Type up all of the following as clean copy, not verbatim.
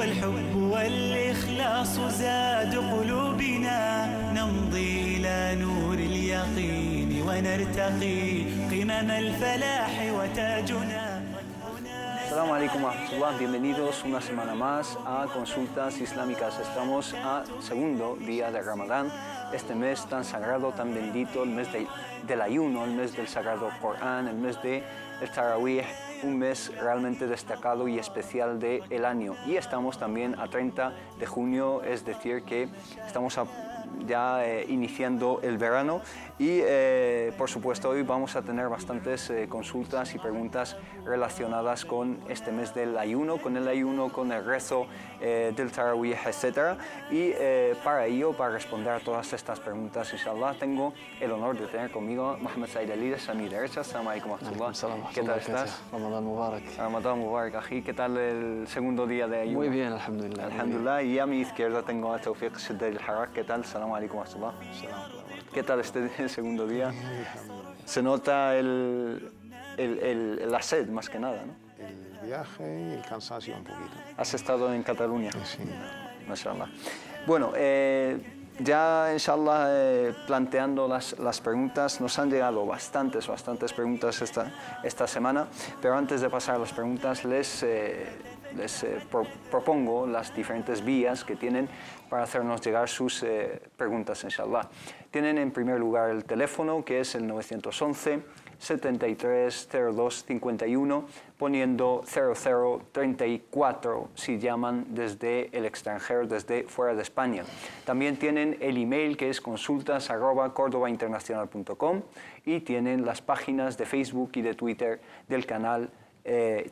والحب والإخلاص زاد قلوبنا نمضي إلى نور اليقين ونرتقي قمم الفلاح وتاجنا. Assalamu alaikum wa rahmatullah, bienvenidos una semana más a Consultas Islámicas. Estamos a segundo día de Ramadán, este mes tan sagrado, tan bendito, el mes del ayuno, el mes del sagrado Corán, el mes del Tarawih, un mes realmente destacado y especial del año. Y estamos también a 30 de junio, es decir que estamos ya iniciando el verano y por supuesto hoy vamos a tener bastantes consultas y preguntas relacionadas con este mes del ayuno, con el rezo del Tarawih, etc. Y para ello, para responder a todas estas preguntas, inshallah, tengo el honor de tener conmigo Mohamed Said Alides a mi derecha. Assalamu alaikum wa rahmatullah. ¿Qué tal estás? Ramadan Mubarak. Ramadan Mubarak, ají. ¿Qué tal el segundo día de ayuno? Muy bien, alhamdulillah. Alhamdulillah. Y a mi izquierda tengo a Tawfiq Shaddail Harak. ¿Qué tal? Assalamu alaikum wa rahmatullah. ¿Qué tal este segundo día? Se nota la sed más que nada, ¿no? El viaje y el cansancio un poquito. ¿Has estado en Cataluña? Sí. Mashallah. Bueno, ya inshallah planteando las preguntas, nos han llegado bastantes preguntas esta semana, pero antes de pasar a las preguntas les propongo las diferentes vías que tienen para hacernos llegar sus preguntas, inshallah. Tienen en primer lugar el teléfono, que es el 911 73 02 51, poniendo 0034 si llaman desde el extranjero, desde fuera de España. También tienen el email, que es consultas@cordobainternacional.com, y tienen las páginas de Facebook y de Twitter del canal.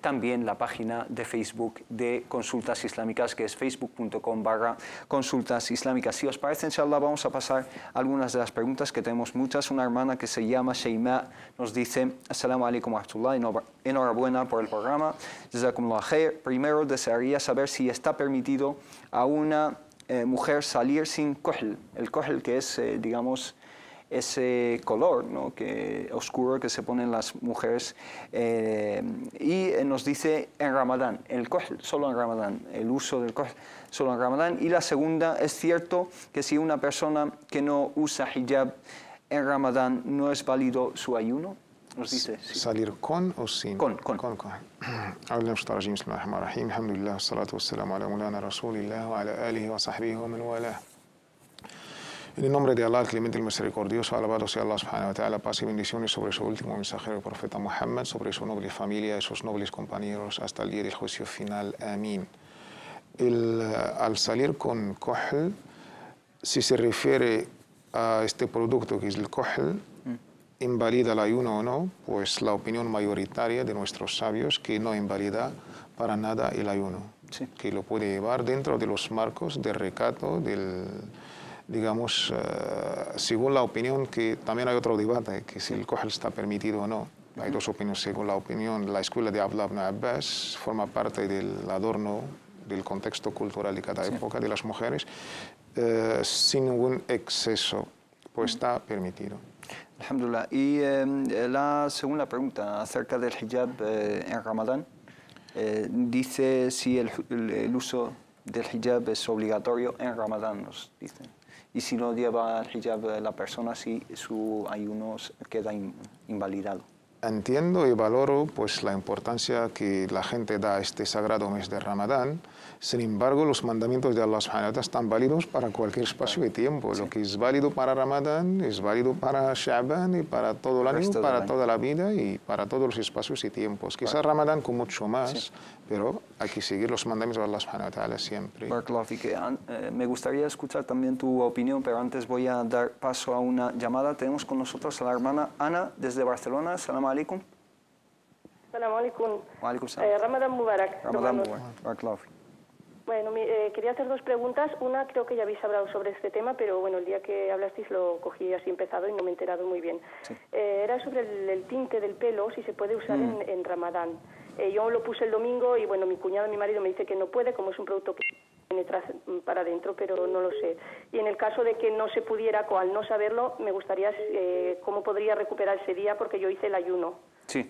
También la página de Facebook de Consultas Islámicas, que es facebook.com/Consultas Islámicas. Si os parece, inshallah, vamos a pasar algunas de las preguntas, que tenemos muchas. Una hermana que se llama Sheima nos dice: Assalamu alaikum wa rahmatullah, enhorabuena por el programa, jazakumullah khair. Primero desearía saber si está permitido a una mujer salir sin kohl. El kohl, que es, digamos, ese color, ¿no?, oscuro que se ponen las mujeres, y nos dice en Ramadán, el kohl solo en Ramadán, el uso del kohl solo en Ramadán. Y la segunda: ¿es cierto que si una persona que no usa hijab en Ramadán no es válido su ayuno? Nos dice, sí. ¿Salir con o sin? Con. Alhamdulillah, wassalatu wassalamu ala mulana rasulillah wa ala alihi wa sahbihi wa man walah. En el nombre de Allah, el clemente y el misericordioso, alabado sea Allah subhanahu wa ta'ala, paz y bendiciones sobre su último mensajero, el profeta Muhammad, sobre su noble familia y sus nobles compañeros hasta el día del juicio final. Amén. Al salir con kohl, si se refiere a este producto que es el kohl, ¿invalida el ayuno o no? Pues la opinión mayoritaria de nuestros sabios que no invalida para nada el ayuno, sí, que lo puede llevar dentro de los marcos del recato, digamos, según la opinión, que también hay otro debate, que si el kohl está permitido o no. Hay dos opiniones. Según la opinión, la escuela de Abdullah ibn Abbas forma parte del adorno, del contexto cultural de cada época de las mujeres, sin ningún exceso, pues está permitido. Alhamdulillah. Y la segunda pregunta acerca del hijab en Ramadán, dice si el uso del hijab es obligatorio en Ramadán, nos dicen. Y si no lleva el hijab la persona, si su ayuno queda invalidado. Entiendo y valoro pues la importancia que la gente da a este sagrado mes de Ramadán. Sin embargo, los mandamientos de Allah subhanahu wa ta'ala están válidos para cualquier espacio y tiempo. Sí. Lo que es válido para Ramadán es válido para Sha'ban y para todo el año, para toda la vida y para todos los espacios y tiempos. Quizás Ramadán con mucho más, sí, pero hay que seguir los mandamientos de Allah subhanahu wa ta'ala siempre. Me gustaría escuchar también tu opinión, pero antes voy a dar paso a una llamada. Tenemos con nosotros a la hermana Ana desde Barcelona. Salam alaikum. Salam alaikum. Wa alaikum salam. Ramadan Mubarak. Ramadan Mubarak. Bueno, quería hacer dos preguntas. Una, creo que ya habéis hablado sobre este tema, pero bueno, el día que hablasteis lo cogí así empezado y no me he enterado muy bien. Sí. Era sobre el tinte del pelo, si se puede usar en Ramadán. Yo lo puse el domingo y bueno, mi cuñado, mi marido, me dice que no puede, como es un producto que penetra para adentro, pero no lo sé. Y en el caso de que no se pudiera, o al no saberlo, me gustaría cómo podría recuperar ese día, porque yo hice el ayuno. Sí.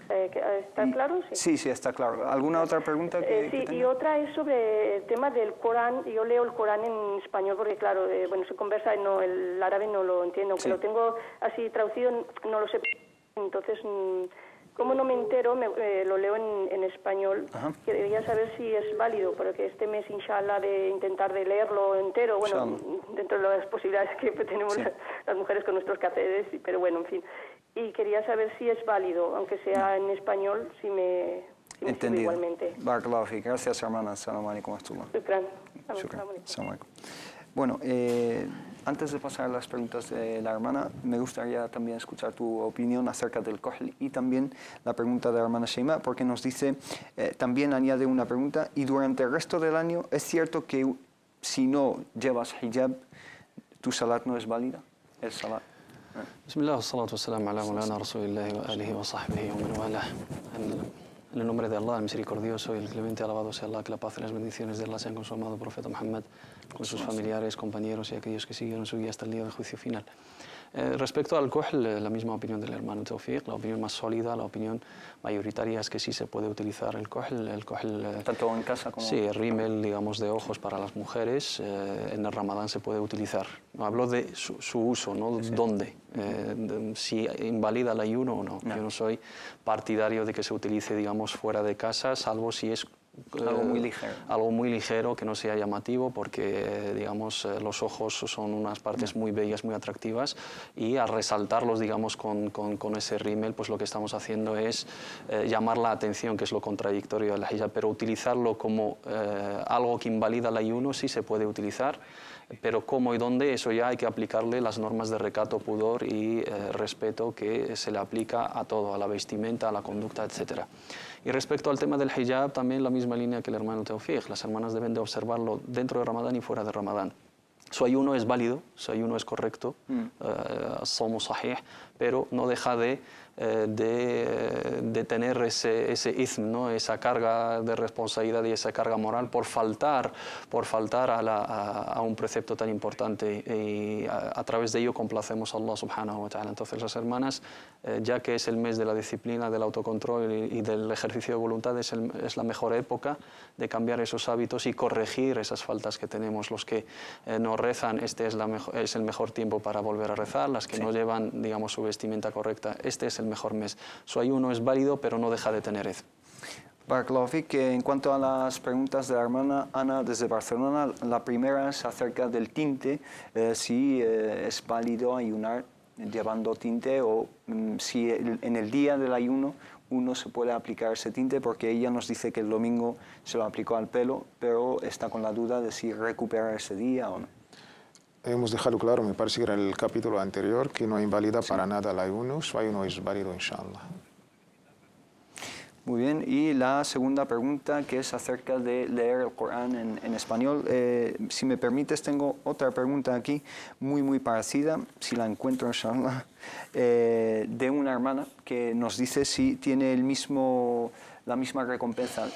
¿Está claro? Sí, sí, está claro. ¿Alguna otra pregunta que sí, tenga? y otra es sobre el tema del Corán. Yo leo el Corán en español porque, claro, bueno, se conversa, el árabe no lo entiendo, aunque lo tengo así traducido, no lo sé. Entonces, como no me entero, lo leo en español. Ajá. Quería saber si es válido, porque este mes, inshallah, de intentar de leerlo entero, bueno, dentro de las posibilidades que tenemos las mujeres con nuestros quehaceres, pero bueno, en fin. Y quería saber si es válido, aunque sea en español, si me sirve igualmente. Barakallahu fik. Gracias, hermana. Assalamu alaikum wa rahmatullah. Shukran. Shukran. Assalamu alaikum. Bueno, antes de pasar a las preguntas de la hermana, me gustaría también escuchar tu opinión acerca del kohl y también la pregunta de la hermana Sheima, porque nos dice, también añade una pregunta, y durante el resto del año, ¿es cierto que si no llevas hijab, tu salat no es válida? El salat. Bismillah, wassalatu wassalamu ala mulana rasulillahi wa alihi wa sahbihi wa man walah. En el nombre de Allah, el misericordioso y el clemente, alabado sea Allah, que la paz y las bendiciones de Allah sean con su amado profeta Muhammad, con sus familiares, compañeros y aquellos que siguieron su guía hasta el día del juicio final. Respecto al kohl, la misma opinión del hermano Tawfiq, la opinión más sólida, la opinión mayoritaria es que sí se puede utilizar el kohl. Tanto en casa como... Sí, el rímel, digamos, de ojos para las mujeres, en el Ramadán se puede utilizar. Hablo de su uso, ¿no? Sí. ¿Dónde? Si invalida el ayuno o no. Yo no soy partidario de que se utilice, digamos, fuera de casa, salvo si es algo muy ligero. Algo muy ligero, que no sea llamativo, porque digamos, los ojos son unas partes muy bellas, muy atractivas, y al resaltarlos, digamos, con ese rímel, pues lo que estamos haciendo es llamar la atención, que es lo contradictorio del hijab, pero utilizarlo como algo que invalida el ayuno sí se puede utilizar. Pero cómo y dónde, eso ya hay que aplicarle las normas de recato, pudor y respeto que se le aplica a todo, a la vestimenta, a la conducta, etc. Y respecto al tema del hijab, también la misma línea que el hermano Tawfiq. Las hermanas deben de observarlo dentro de Ramadán y fuera de Ramadán. Su ayuno es válido, su ayuno es correcto, somos sahih, pero no deja de tener ese ism, ¿no? Esa carga de responsabilidad y esa carga moral por faltar a un precepto tan importante, y a través de ello complacemos a Allah subhanahu wa ta'ala. Entonces las hermanas, ya que es el mes de la disciplina, del autocontrol y del ejercicio de voluntad, es la mejor época de cambiar esos hábitos y corregir esas faltas que tenemos. Los que no rezan, este es el mejor tiempo para volver a rezar. Las que no llevan, digamos, su vestimenta correcta, este es el mejor mes. Su ayuno es válido, pero no deja de tener ed. Barakallahu fik. En cuanto a las preguntas de la hermana Ana desde Barcelona, la primera es acerca del tinte, si es válido ayunar llevando tinte, o si en el día del ayuno uno se puede aplicar ese tinte, porque ella nos dice que el domingo se lo aplicó al pelo, pero está con la duda de si recuperar ese día o no. Hemos dejado claro, me parece que era el capítulo anterior, que no invalida para nada el ayuno, su ayuno es válido, inshallah. Muy bien, y la segunda pregunta, que es acerca de leer el Corán en español. Si me permites, tengo otra pregunta aquí, muy parecida, si la encuentro, inshallah, de una hermana que nos dice si tiene la misma recompensa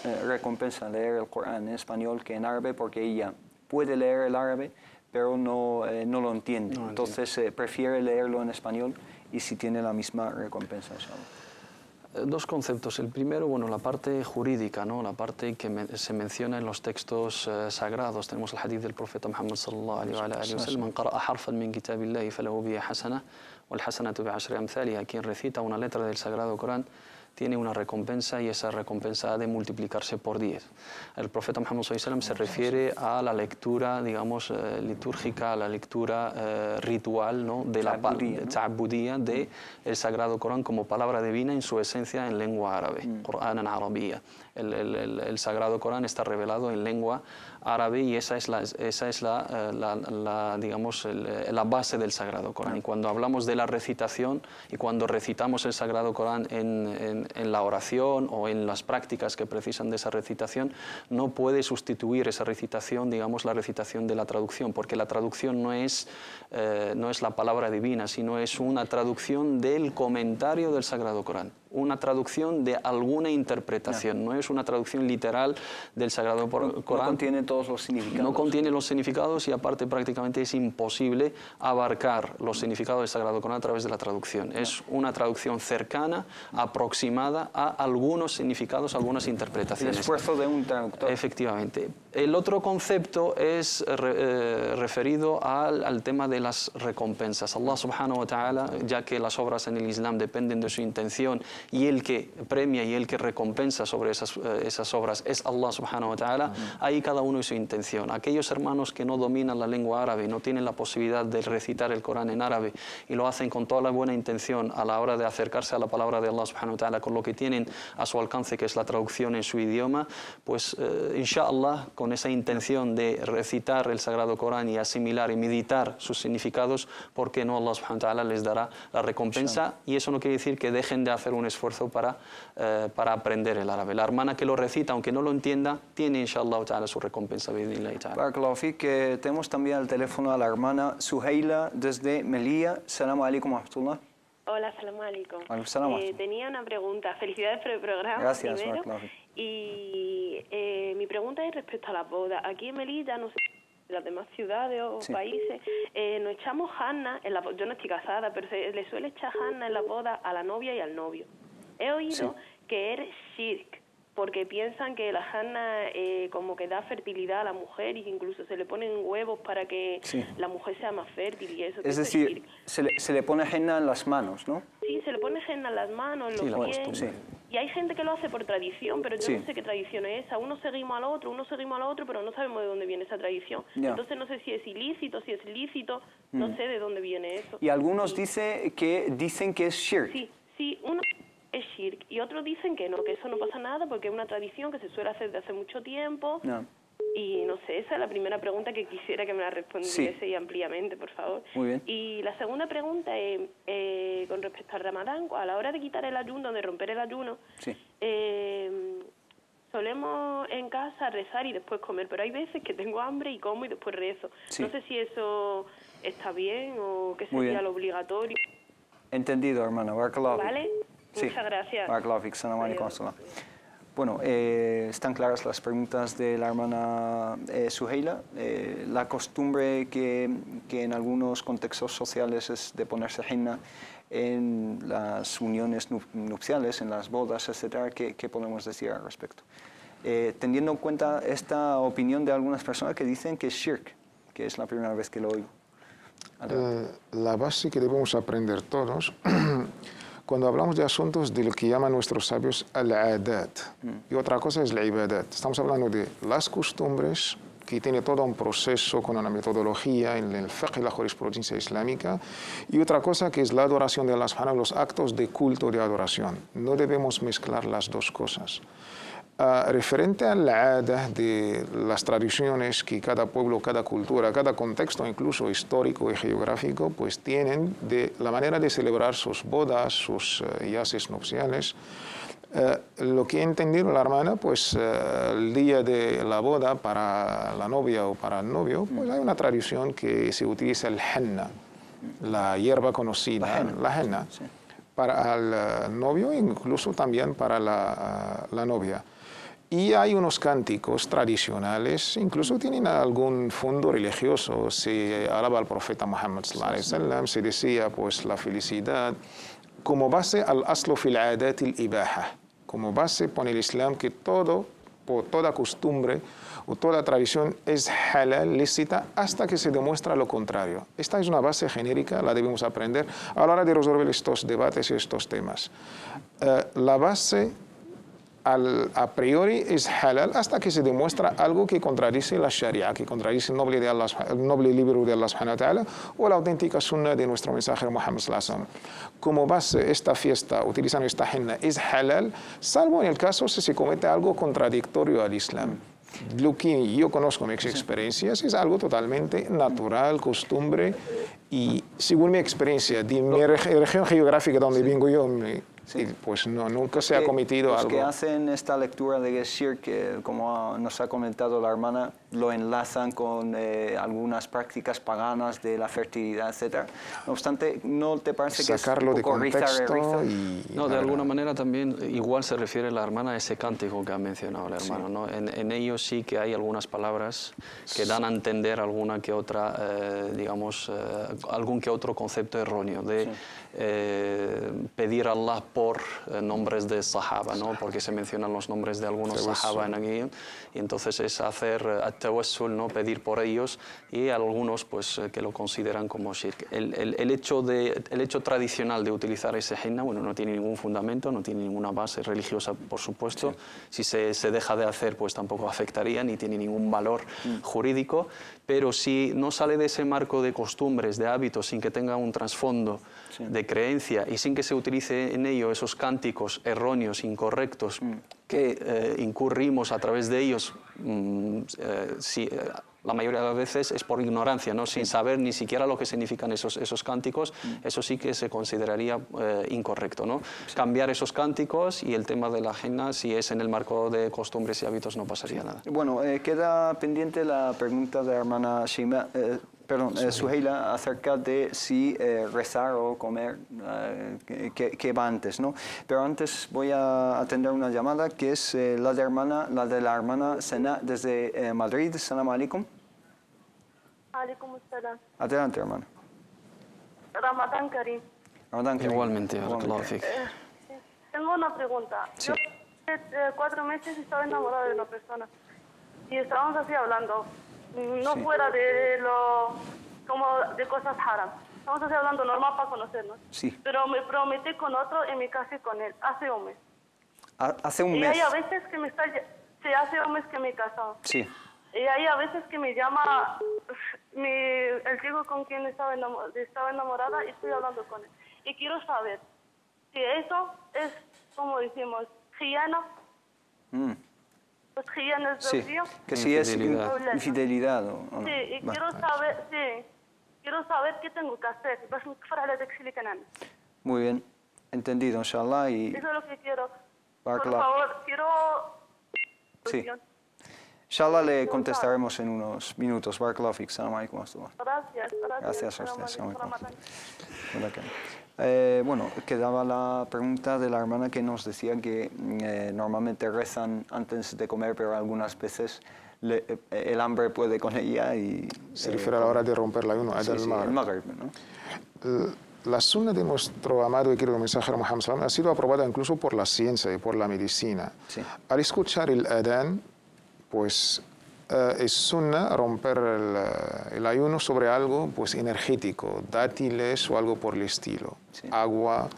leer el Corán en español que en árabe, porque ella puede leer el árabe, pero no lo entiende. Entonces prefiere leerlo en español, y si tiene la misma recompensa, inshallah. Dos conceptos. El primero, bueno, la parte jurídica, ¿no? La parte que se menciona en los textos sagrados. Tenemos el hadith del profeta Muhammad sallallahu alaihi wa sallam: "Man qara'a harfan min kitabillahi falahu bihi hasana wal hasanatu bi'ashri amthaliha". Quien recita una letra del Sagrado Corán tiene una recompensa, y esa recompensa ha de multiplicarse por 10. El profeta Muhammad sallallahu alaihi wa sallam se refiere a la lectura, digamos, litúrgica, a la lectura ritual, ¿no? De la ta'abudía del Sagrado Corán como palabra divina en su esencia en lengua árabe, Qur'anan arabiyya. El Sagrado Corán está revelado en lengua árabe, y esa es digamos, la base del Sagrado Corán. Y cuando hablamos de la recitación, y cuando recitamos el Sagrado Corán en la oración o en las prácticas que precisan de esa recitación, no puede sustituir esa recitación, digamos, la recitación de la traducción, porque la traducción no es la palabra divina, sino es una traducción del comentario del Sagrado Corán. una traducción de alguna interpretación, no es una traducción literal del Sagrado Corán. No contiene todos los significados. No contiene los significados y aparte prácticamente es imposible abarcar los significados del Sagrado Corán a través de la traducción. Es una traducción cercana, aproximada a algunos significados, algunas interpretaciones. El esfuerzo de un traductor. Efectivamente. El otro concepto es referido al tema de las recompensas. Allah subhanahu wa ta'ala, ya que las obras en el Islam dependen de su intención y el que premia y el que recompensa sobre esas obras es Allah subhanahu wa ta'ala, ahí cada uno y su intención. Aquellos hermanos que no dominan la lengua árabe, no tienen la posibilidad de recitar el Corán en árabe y lo hacen con toda la buena intención a la hora de acercarse a la palabra de Allah subhanahu wa ta'ala con lo que tienen a su alcance, que es la traducción en su idioma, pues inshallah, con esa intención de recitar el Sagrado Corán y asimilar y meditar sus significados, ¿por qué no Allah subhanahu wa ta'ala les dará la recompensa? Y eso no quiere decir que dejen de hacer un esfuerzo para aprender el árabe. La hermana que lo recita, aunque no lo entienda, tiene inshallah ta'ala su recompensa. Barakallahu fik, que tenemos también al teléfono a la hermana Suheila desde Melilla. Assalamu alaikum wa rahmatullah. Hola, salam alaikum. Tenía una pregunta. Felicidades por el programa. Gracias, primero. Y mi pregunta es respecto a las bodas. Aquí en Melilla, no sé, en las demás ciudades o países, nos echamos janna, yo no estoy casada, pero se le suele echar janna en las bodas a la novia y al novio. He oído que es shirk, porque piensan que la janna como que da fertilidad a la mujer y que incluso se le ponen huevos para que la mujer sea más fértil y eso. Es decir, se le pone henna en las manos, ¿no? Sí, se le pone henna en las manos, en los pies. Y hay gente que lo hace por tradición, pero yo no sé qué tradición es esa. Unos seguimos al otro, pero no sabemos de dónde viene esa tradición. Entonces no sé si es ilícito, si es lícito, no sé de dónde viene eso. Y algunos dicen que es shirk. Sí, uno es shirk y otros dicen que no, que eso no pasa nada porque es una tradición que se suele hacer desde hace mucho tiempo. Y no sé, esa es la primera pregunta que quisiera que me la respondiese y ampliamente, por favor. Muy bien. Y la segunda pregunta es con respecto al Ramadán, a la hora de quitar el ayuno, de romper el ayuno, solemos en casa rezar y después comer, pero hay veces que tengo hambre y como y después rezo. No sé si eso está bien o qué sería lo obligatorio. Entendido, hermana. Barakallahu. ¿Vale? Muchas gracias. Barakallahu fik. Assalamu alaikum. Bueno, están claras las preguntas de la hermana Suheila. La costumbre que en algunos contextos sociales es de ponerse henna en las uniones nupciales, en las bodas, etcétera, ¿qué podemos decir al respecto? Teniendo en cuenta esta opinión de algunas personas que dicen que es shirk, que es la primera vez que lo oigo. La base que debemos aprender todos cuando hablamos de asuntos de lo que llaman nuestros sabios al-adat, y otra cosa es la ibadat. Estamos hablando de las costumbres, que tiene todo un proceso con una metodología en el fiqh y la jurisprudencia islámica, y otra cosa que es la adoración de Allah subhanahu, los actos de culto de adoración. No debemos mezclar las dos cosas. Referente a la ada de las tradiciones que cada pueblo, cada cultura, cada contexto incluso histórico y geográfico pues tienen de la manera de celebrar sus bodas, sus yaces nupciales, lo que ha entendido la hermana, pues el día de la boda para la novia o para el novio, pues hay una tradición que se utiliza el henna, la hierba conocida, la henna, para el novio e incluso también para la novia. Y hay unos cánticos tradicionales, incluso tienen algún fondo religioso. Se alaba al profeta Muhammad sallallahu alaihi wasallam, se decía pues la felicidad. Como base al aslu fil adat al ibaha. Como base pone el Islam que toda costumbre o toda tradición es halal, lícita, hasta que se demuestra lo contrario. Esta es una base genérica, la debemos aprender a la hora de resolver estos debates y estos temas. La base a priori es halal hasta que se demuestra algo que contradice la sharia, que contradice el noble libro de Allah subhanahu wa ta'ala o la auténtica sunna de nuestro mensajero Muhammad sallallahu alaihi wasallam. Como base, esta fiesta, utilizando esta henna, es halal, salvo en el caso si se comete algo contradictorio al Islam. Lo que yo conozco, mis experiencias, es algo totalmente natural, costumbre, y según mi experiencia de mi región geográfica donde vengo yo, pues no, nunca se ha cometido algo. Los que hacen esta lectura de Shirk, como nos ha comentado la hermana, lo enlazan con algunas prácticas paganas de la fertilidad, etc. No obstante, ¿no te parece que sacarlo es un de poco contexto y No, de alguna manera también igual se refiere la hermana a ese cántico que ha mencionado el hermano, Sí. ¿no? En ellos sí que hay algunas palabras que dan a entender alguna que otra, digamos, algún que otro concepto erróneo de pedir a Allah por nombres de sahaba, ¿no? Porque se mencionan los nombres de algunos sahaba en aquí, y entonces es hacer at-tawassul, ¿no? Pedir por ellos, y algunos pues que lo consideran como shirk. El hecho tradicional de utilizar ese henna, bueno, no tiene ningún fundamento, no tiene ninguna base religiosa, por supuesto. Si se deja de hacer, pues tampoco afectaría, ni tiene ningún valor jurídico, pero si no sale de ese marco de costumbres, de hábitos, sin que tenga un trasfondo de creencia y sin que se utilice en ello esos cánticos erróneos, incorrectos, que incurrimos a través de ellos, la mayoría de las veces es por ignorancia, ¿no? Sin saber ni siquiera lo que significan esos cánticos, eso sí que se consideraría incorrecto, ¿no? Cambiar esos cánticos, y el tema de la henna, si es en el marco de costumbres y hábitos, no pasaría nada. Bueno, queda pendiente la pregunta de la hermana Suheila acerca de si rezar o comer, que va antes, ¿no? Pero antes voy a atender una llamada que es la de la hermana Sena desde Madrid. Salam alaikum. Alaikum assalam. Adelante, hermana. Ramadán Karim. Ramadan Karim. Igualmente, barakallahu fik. Tengo una pregunta. Sí. Yo 4 meses estaba enamorada de una persona y estábamos así hablando, no fuera de como de cosas haram. Estamos así hablando normal para conocernos. Sí. Pero me prometí con otro y me casé con él hace un mes. Hace un Y mes. hay a veces que me está... Sí, hace un mes que me he casado. Sí. Y hay a veces que me llama el chico con quien estaba enamorada y estoy hablando con él. Y quiero saber si eso es, como decimos, khiyana. Pues khiyana es Sí. desvío. Que si es Infidelidad. infidelidad o no. Sí, y quiero saber qué tengo que hacer. باش نكفر على داك الشيء اللي كان عندي. Muy bien. Entendido, inshallah. Y Eso es lo que quiero. Por Barakallah. favor, quiero... Sí. Inshallah le contestaremos en unos minutos. Barakallahu fik. Salam alaikum wa rahmatullah. Gracias. Gracias a usted. Salam alaikum. Ramadán. Bueno, quedaba la pregunta de la hermana que nos decía que normalmente rezan antes de comer, pero algunas veces el hambre puede con ella y... se refiere a la hora de romper la ayuno, sí, el el Maghrib, ¿no? La sunna de nuestro amado y querido mensajero Muhammad sallallahu alaihi wasallam ha sido aprobada incluso por la ciencia y por la medicina. Sí. Al escuchar el adán, pues es sunna romper el ayuno sobre algo pues energético, dátiles o algo por el estilo, agua,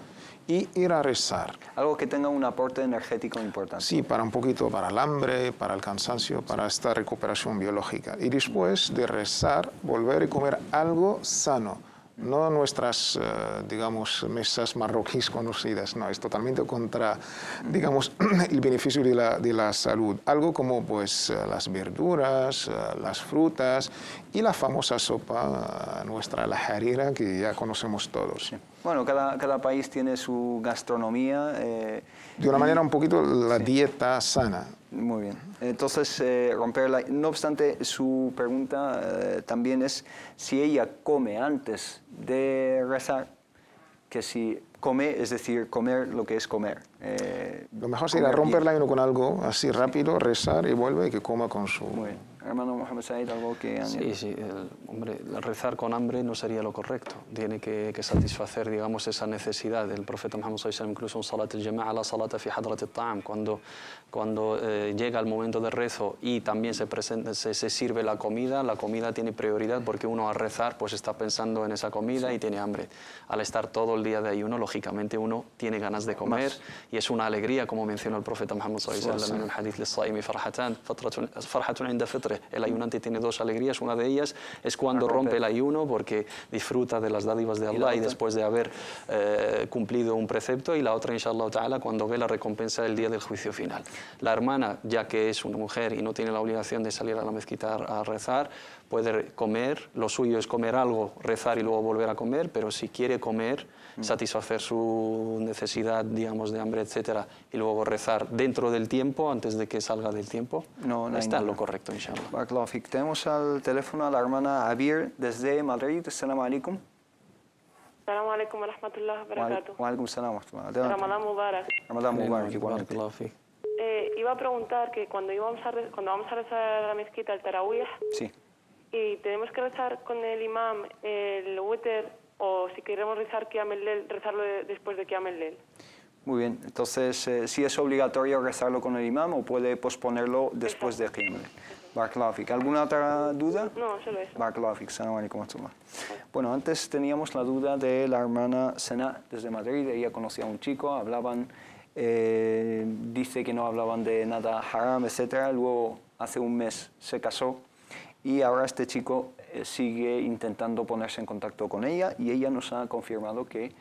y ir a rezar. Algo que tenga un aporte energético importante. Sí, para un poquito, para el hambre, para el cansancio, para esta recuperación biológica. Y después de rezar, volver a comer algo sano. No nuestras, digamos, mesas marroquíes conocidas, no, es totalmente contra, digamos, el beneficio de la salud. Algo como, pues, las verduras, las frutas y la famosa sopa nuestra, la harira, que ya conocemos todos. Sí. Bueno, cada país tiene su gastronomía. De una manera un poquito la dieta sana. Muy bien. Entonces, romperla. No obstante, su pregunta también es si ella come antes de rezar, que si come, es decir, comer lo que es comer. Lo mejor sería romperla con algo así rápido, rezar y vuelve y que coma con su... Muy bien. Hermano Mohamed Said, ¿algo que añadir? Sí, hombre, rezar con hambre no sería lo correcto. Tiene que satisfacer, digamos, esa necesidad. El profeta Muhammad sallallahu alaihi wasallam, incluso en Salat al-Jama'a, la salata fi hadrat al-ta'am, cuando llega el momento de rezo y también se sirve la comida tiene prioridad porque uno al rezar pues está pensando en esa comida y tiene hambre. Al estar todo el día de ayuno, lógicamente uno tiene ganas de comer y es una alegría, como mencionó el profeta Muhammad sallallahu alaihi wasallam en el hadith lis-saimi farhatun inda fitrih. El ayunante tiene dos alegrías, una de ellas es cuando rompe el ayuno porque disfruta de las dádivas de Allah y después de haber cumplido un precepto, y la otra, inshallah ta'ala, cuando ve la recompensa del día del juicio final. La hermana, ya que es una mujer y no tiene la obligación de salir a la mezquita a rezar, puede comer, lo suyo es comer algo, rezar y luego volver a comer, pero si quiere comer, satisfacer su necesidad, digamos, de hambre, etcétera, y luego rezar dentro del tiempo, antes de que salga del tiempo, no está en lo correcto, inshallah. Barakallahu fik. Tenemos al teléfono a la hermana Abir desde Madrid. Assalamu alaikum. Assalamu alaikum wa rahmatullahi wa barakatuh. Wa alaikum salam wa rahmatullah. Ramadán Mubarak. Ramadán Mubarak, igualmente. Barakallahu fik. Iba a preguntar que cuando vamos a rezar a la mezquita el tarawih Sí. y tenemos que rezar con el imam el witr, o si queremos rezar Qiyam el-Lail, rezarlo después de Qiyam el-Lail. Muy bien. Entonces, ¿sí es obligatorio rezarlo con el imam o puede posponerlo después de Qiyam el-Lail? Barakallahu fik. ¿Alguna otra duda? No, solo eso. Barakallahu fik. Assalamu alaikum wa rahmatullah. Bueno, antes teníamos la duda de la hermana Sena desde Madrid. Ella conocía a un chico, hablaban, dice que no hablaban de nada haram, etc. Luego, hace un mes, se casó y ahora este chico sigue intentando ponerse en contacto con ella y ella nos ha confirmado que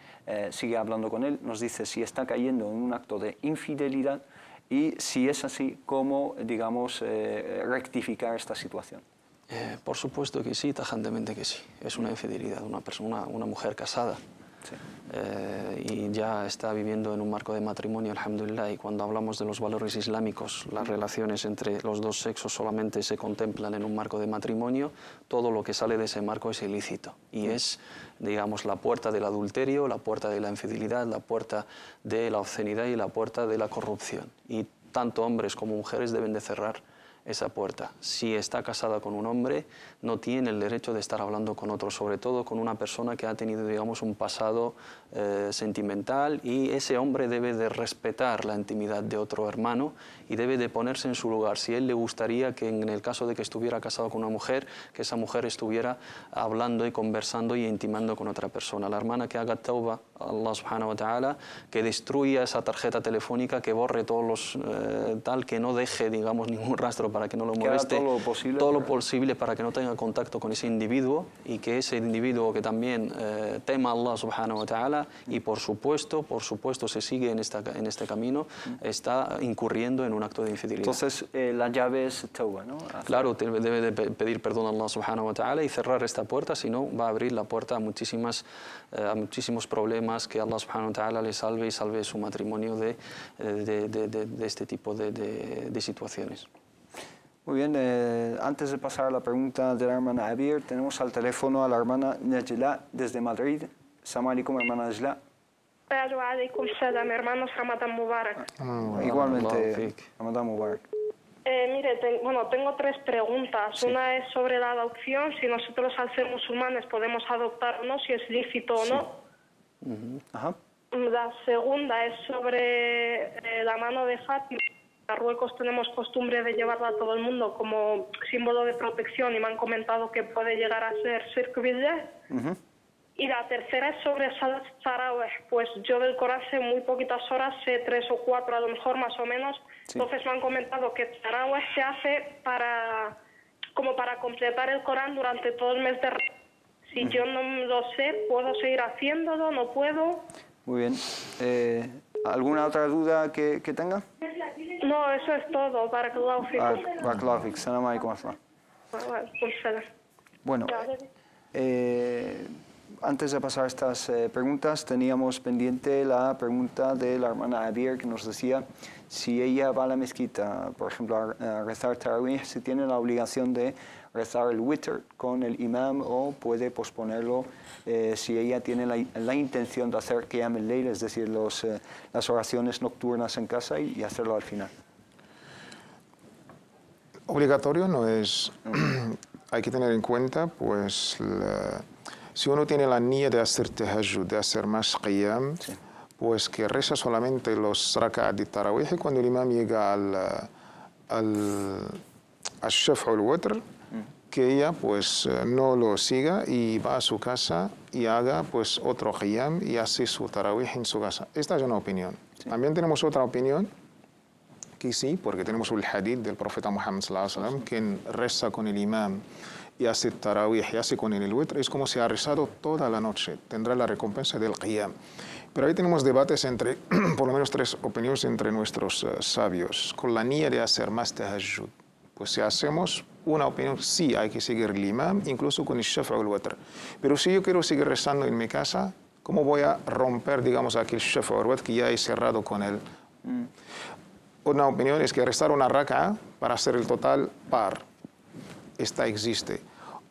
sigue hablando con él. Nos dice si está cayendo en un acto de infidelidad y si es así, cómo, digamos, rectificar esta situación. Por supuesto que sí, tajantemente que sí. Es una infidelidad, una mujer casada. Sí. Y ya está viviendo en un marco de matrimonio, alhamdulillah, y cuando hablamos de los valores islámicos, las relaciones entre los dos sexos solamente se contemplan en un marco de matrimonio, todo lo que sale de ese marco es ilícito y es, digamos, la puerta del adulterio, la puerta de la infidelidad, la puerta de la obscenidad y la puerta de la corrupción. Y tanto hombres como mujeres deben de cerrar esa puerta. Si está casada con un hombre, no tiene el derecho de estar hablando con otro, sobre todo con una persona que ha tenido, digamos, un pasado sentimental, y ese hombre debe de respetar la intimidad de otro hermano y debe de ponerse en su lugar. Si él le gustaría que en el caso de que estuviera casado con una mujer, que esa mujer estuviera hablando y conversando y intimando con otra persona. La hermana que haga tauba a Allah subhanahu wa ta'ala, que destruya esa tarjeta telefónica, que borre todos los tal, que no deje, digamos, ningún rastro para que no lo moleste, todo lo posible para que no tenga contacto con ese individuo, y que ese individuo que también tema a Allah subhanahu wa ta'ala, y por supuesto se sigue en este camino, está incurriendo en un acto de infidelidad. Entonces la llave es tauba, ¿no? Claro, debe de pedir perdón a Allah subhanahu wa ta'ala y cerrar esta puerta, si no va a abrir la puerta a muchísimos problemas, que Allah subhanahu wa ta'ala le salve y salve su matrimonio de este tipo de situaciones. Muy bien, antes de pasar a la pregunta de la hermana Abir, tenemos al teléfono a la hermana Najla desde Madrid. Assalamu alaikum, hermana Najla. Wa alaikum salam, hermanos, Ramadán Mubarak. Igualmente, Ramadán Mubarak. Mire, tengo tres preguntas. Sí. Una es sobre la adopción, si nosotros al ser musulmanes podemos adoptar o no, si es lícito o no. Ajá. La segunda es sobre la mano de Fátima. En Marruecos tenemos costumbre de llevarla a todo el mundo como símbolo de protección y me han comentado que puede llegar a ser Shirk Billah. Y la tercera es sobre Salat Tarawih. Pues yo del Corán sé muy poquitas horas, sé 3 o 4 a lo mejor más o menos. Sí. Entonces me han comentado que Tarawih se hace como para completar el Corán durante todo el mes de Ramadán. Si yo no lo sé, ¿puedo seguir haciéndolo? ¿No puedo? Muy bien. ¿Alguna otra duda que tenga? No, eso es todo. Barakallahu fikum. Barakallahu fik. Assalamu alaikum. Bueno, antes de pasar a estas preguntas, teníamos pendiente la pregunta de la hermana Abir, que nos decía si ella va a la mezquita, por ejemplo, a rezar tarawih, si tiene la obligación de rezar el witr con el imam o puede posponerlo si ella tiene la intención de hacer qiyam al-layl, es decir, las oraciones nocturnas en casa y hacerlo al final. Obligatorio no es. Hay que tener en cuenta, pues, si uno tiene la niya de hacer tahajjud, de hacer más qiyam, sí, pues que reza solamente los rak'at de tarawih, y cuando el imam llega al shaf' al witr, que ella pues no lo siga y va a su casa y haga pues otro qiyam y hace su tarawih en su casa. Esta es una opinión. Sí. También tenemos otra opinión, que sí, porque tenemos el hadith del profeta Muhammad sallallahu alaihi wasallam, quien reza con el imam y hace tarawih y hace con el witr, es como si ha rezado toda la noche, tendrá la recompensa del qiyam. Pero ahí tenemos debates entre, por lo menos 3 opiniones entre nuestros sabios, con la niya de hacer más tahajjud. Pues si hacemos una opinión, sí hay que seguir el imam, incluso con el shaf' o el witr. Pero si yo quiero seguir rezando en mi casa, ¿cómo voy a romper, digamos, aquel shaf' o el witr que ya he cerrado con él? Una opinión es que rezar una rak'a para hacer el total par. existe.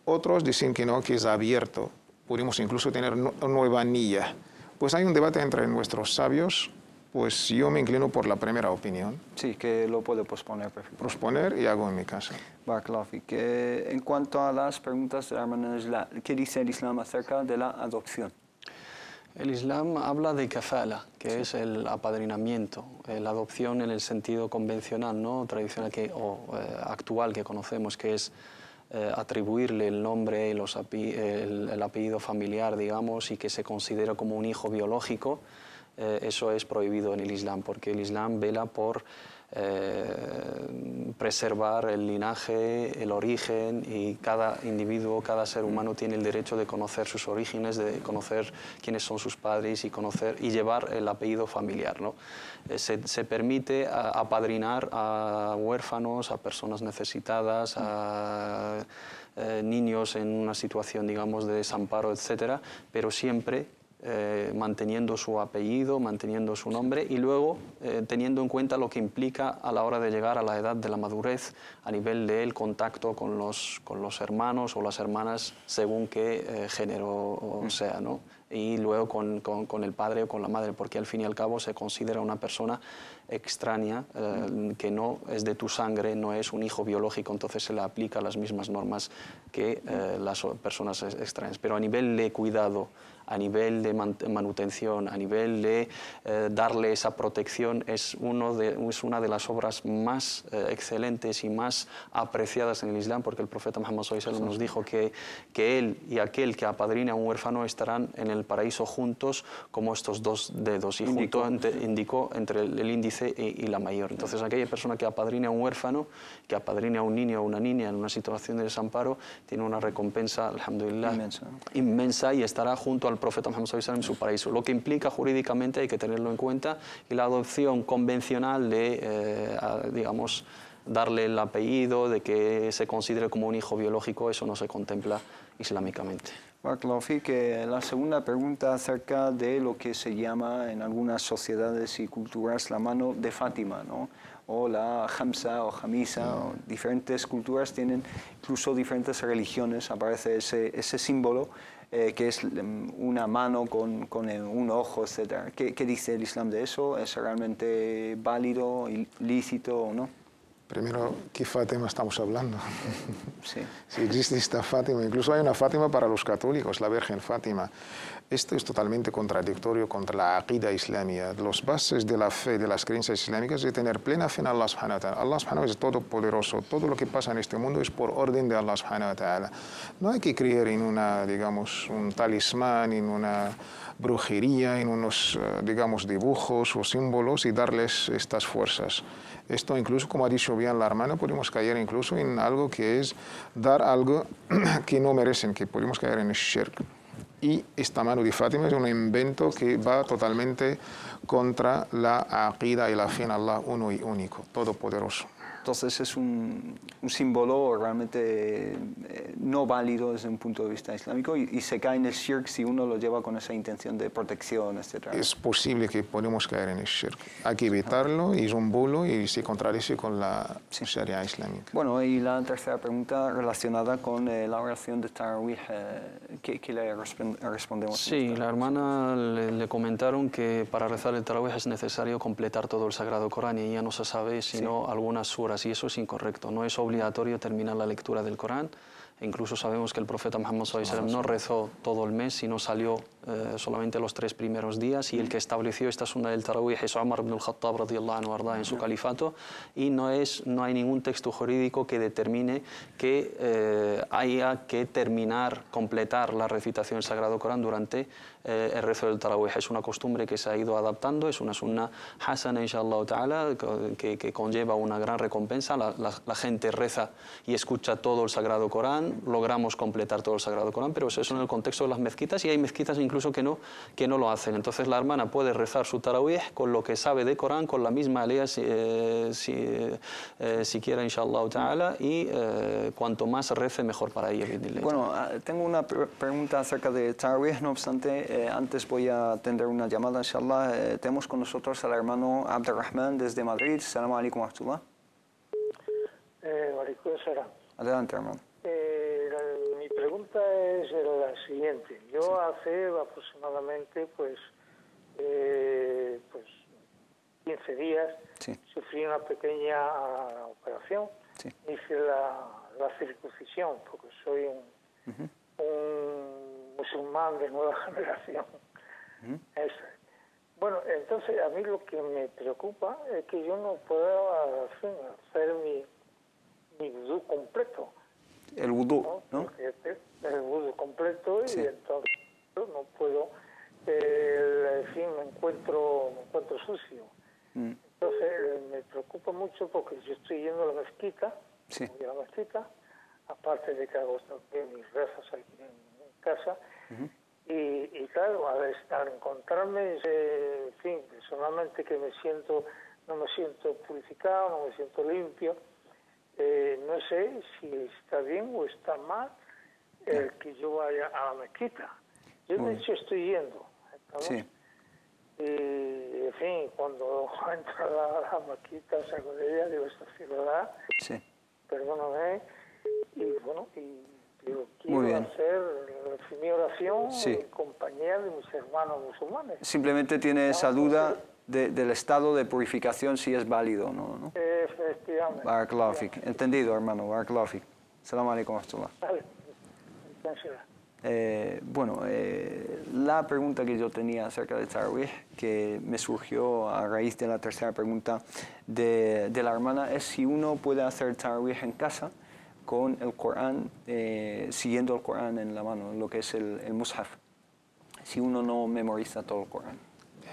Otros dicen que no, que es abierto. Podemos incluso tener nueva niya. Pues hay un debate entre nuestros sabios. Pues yo me inclino por la primera opinión. Sí, que lo puedo posponer. Perfecto. Posponer y hago en mi casa. Barakallahu fik. En cuanto a las preguntas de la hermana Najla, ¿qué dice el Islam acerca de la adopción? El Islam habla de kafala, que es el apadrinamiento, la adopción en el sentido convencional, ¿no? Tradicional actual que conocemos, que es atribuirle el nombre, el apellido familiar, digamos, y que se considera como un hijo biológico. Eso es prohibido en el Islam, porque el Islam vela por preservar el linaje, el origen, y cada individuo, cada ser humano tiene el derecho de conocer sus orígenes, de conocer quiénes son sus padres y llevar el apellido familiar, ¿no? Se permite apadrinar a huérfanos, a personas necesitadas, a niños en una situación, digamos, de desamparo, etcétera, pero siempre manteniendo su apellido, manteniendo su nombre y luego teniendo en cuenta lo que implica a la hora de llegar a la edad de la madurez a nivel del contacto con los hermanos o las hermanas según qué género sea, ¿no? Y luego con el padre o con la madre, porque al fin y al cabo se considera una persona extraña, que no es de tu sangre, no es un hijo biológico, entonces se le aplica las mismas normas que las personas extrañas. Pero a nivel de cuidado, a nivel de manutención, a nivel de darle esa protección, es una de las obras más excelentes y más apreciadas en el Islam, porque el profeta Muhammad sallallahu alaihi wasallam nos dijo que él y aquel que apadrine a un huérfano estarán en el paraíso juntos como estos dos dedos, y indicó entre el índice y la mayor. Entonces aquella persona que apadrine a un huérfano, que apadrine a un niño o una niña en una situación de desamparo, tiene una recompensa, alhamdulillah, inmensa, y estará junto al profeta Muhammad sallallahu alaihi wasallam en su paraíso. Lo que implica jurídicamente, hay que tenerlo en cuenta, y la adopción convencional de, digamos, darle el apellido, de que se considere como un hijo biológico, eso no se contempla islámicamente. Barakallahu fik. La segunda pregunta acerca de lo que se llama en algunas sociedades y culturas la mano de Fátima, ¿no? O la Hamsa o Hamisa, o diferentes culturas tienen, incluso diferentes religiones, aparece ese símbolo que es una mano con un ojo, etc. ¿Qué dice el Islam de eso? ¿Es realmente válido, ilícito o no? Primero, ¿qué Fátima estamos hablando? Sí. Si existe esta Fátima, incluso hay una Fátima para los católicos, la Virgen Fátima. Esto es totalmente contradictorio contra la aqida islámica. Los bases de la fe, de las creencias islámicas, es de tener plena fe en Allah subhanahu wa ta'ala. Allah subhanahu wa ta'ala es todopoderoso. Todo lo que pasa en este mundo es por orden de Allah subhanahu wa ta'ala. No hay que creer en una, digamos, un talismán, en una brujería, en unos, digamos, dibujos o símbolos y darles estas fuerzas. Esto incluso, como ha dicho bien la hermana, podemos caer incluso en algo que es dar algo que no merecen, que podemos caer en el shirk. Y esta mano de Fátima es un invento que va totalmente contra la aqida y la fe en Allah uno y único, todopoderoso. Entonces es un símbolo realmente no válido desde un punto de vista islámico y se cae en el shirk si uno lo lleva con esa intención de protección, etc. Es posible que podemos caer en el shirk. Hay que evitarlo, y es un bulo y se contradice con la sharia islámica. Bueno, y la tercera pregunta relacionada con la oración de Tarawih, ¿qué le respondemos? Sí, la hermana le comentaron que para rezar el Tarawih es necesario completar todo el Sagrado Corán, y ella no se sabe sino algunas suras, y eso es incorrecto. No es obligatorio terminar la lectura del Corán. Incluso sabemos que el profeta Muhammad sallallahu alaihi wasallam no rezó todo el mes, sino salió solamente los 3 primeros días, y el que estableció esta sunna del Tarawih es Umar ibn al-Khattab radiyallahu anhu en su califato, y no hay ningún texto jurídico que determine que haya que completar la recitación del Sagrado Corán durante el rezo del Tarawih. Es una costumbre que se ha ido adaptando, es una sunna hasana, inshallah ta'ala, que conlleva una gran recompensa. La gente reza y escucha todo el Sagrado Corán, logramos completar todo el Sagrado Corán, pero eso es en el contexto de las mezquitas, y hay mezquitas incluso que no lo hacen. Entonces la hermana puede rezar su Tarawih con lo que sabe de Corán, con la misma alea si quiera, inshallah ta'ala, y cuanto más rece mejor para ella. Bueno, tengo una pregunta acerca de Tarawih, no obstante, antes voy a atender una llamada, inshallah. Tenemos con nosotros al hermano Abdelrahman desde Madrid. Assalamu alaikum wa rahmatullah. Alaikum salam. Adelante, hermano. pregunta es la siguiente. Yo hace aproximadamente pues 15 días sufrí una pequeña operación. Hice la circuncisión porque soy un musulmán de nueva generación. Bueno, entonces a mí lo que me preocupa es que yo no puedo hacer mi vudú completo. El vudú, ¿no? El vudú completo y entonces no puedo, en fin, me encuentro sucio. Entonces me preocupa mucho porque yo estoy yendo a la mezquita, voy a la mezquita, aparte de que hago mis rezos aquí en casa, y claro, al encontrarme, en fin, personalmente que no me siento purificado, no me siento limpio, no sé si está bien o está mal el que yo vaya a la mezquita. Yo de hecho estoy yendo, ¿estamos? Y, en fin, cuando entro a la mezquita, salgo de ella, digo, esta ciudad, perdóname, y bueno, digo, quiero hacer mi oración en compañía de mis hermanos musulmanes. Simplemente tiene esa duda del estado de purificación, si es válido o no, ¿no? Efectivamente. Barakallahu fik. Entendido, hermano. Barakallahu fik. Salam alaikum wa rahmatullah. Bueno, la pregunta que yo tenía acerca de Tarawih, que me surgió a raíz de la tercera pregunta de la hermana, es si uno puede hacer Tarawih en casa con el Corán, siguiendo el Corán en la mano, lo que es el Mushaf, si uno no memoriza todo el Corán.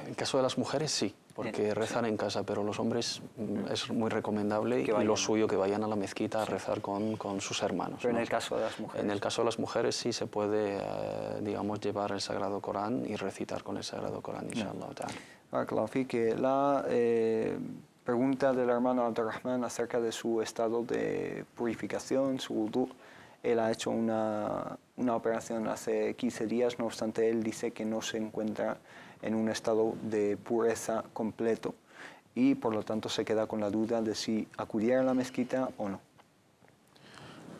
En el caso de las mujeres sí, porque rezan en casa, pero los hombres es muy recomendable y lo suyo que vayan a la mezquita a rezar con sus hermanos. Pero en el caso de las mujeres. En el caso de las mujeres sí se puede, digamos, llevar el Sagrado Corán y recitar con el Sagrado Corán, inshallah ta'ala. Barakallahu fik. La pregunta del hermano Abdurrahman acerca de su estado de purificación, su wudú. Él ha hecho una operación hace 15 días, no obstante él dice que no se encuentra en un estado de pureza completo y por lo tanto se queda con la duda de si acudir a la mezquita o no.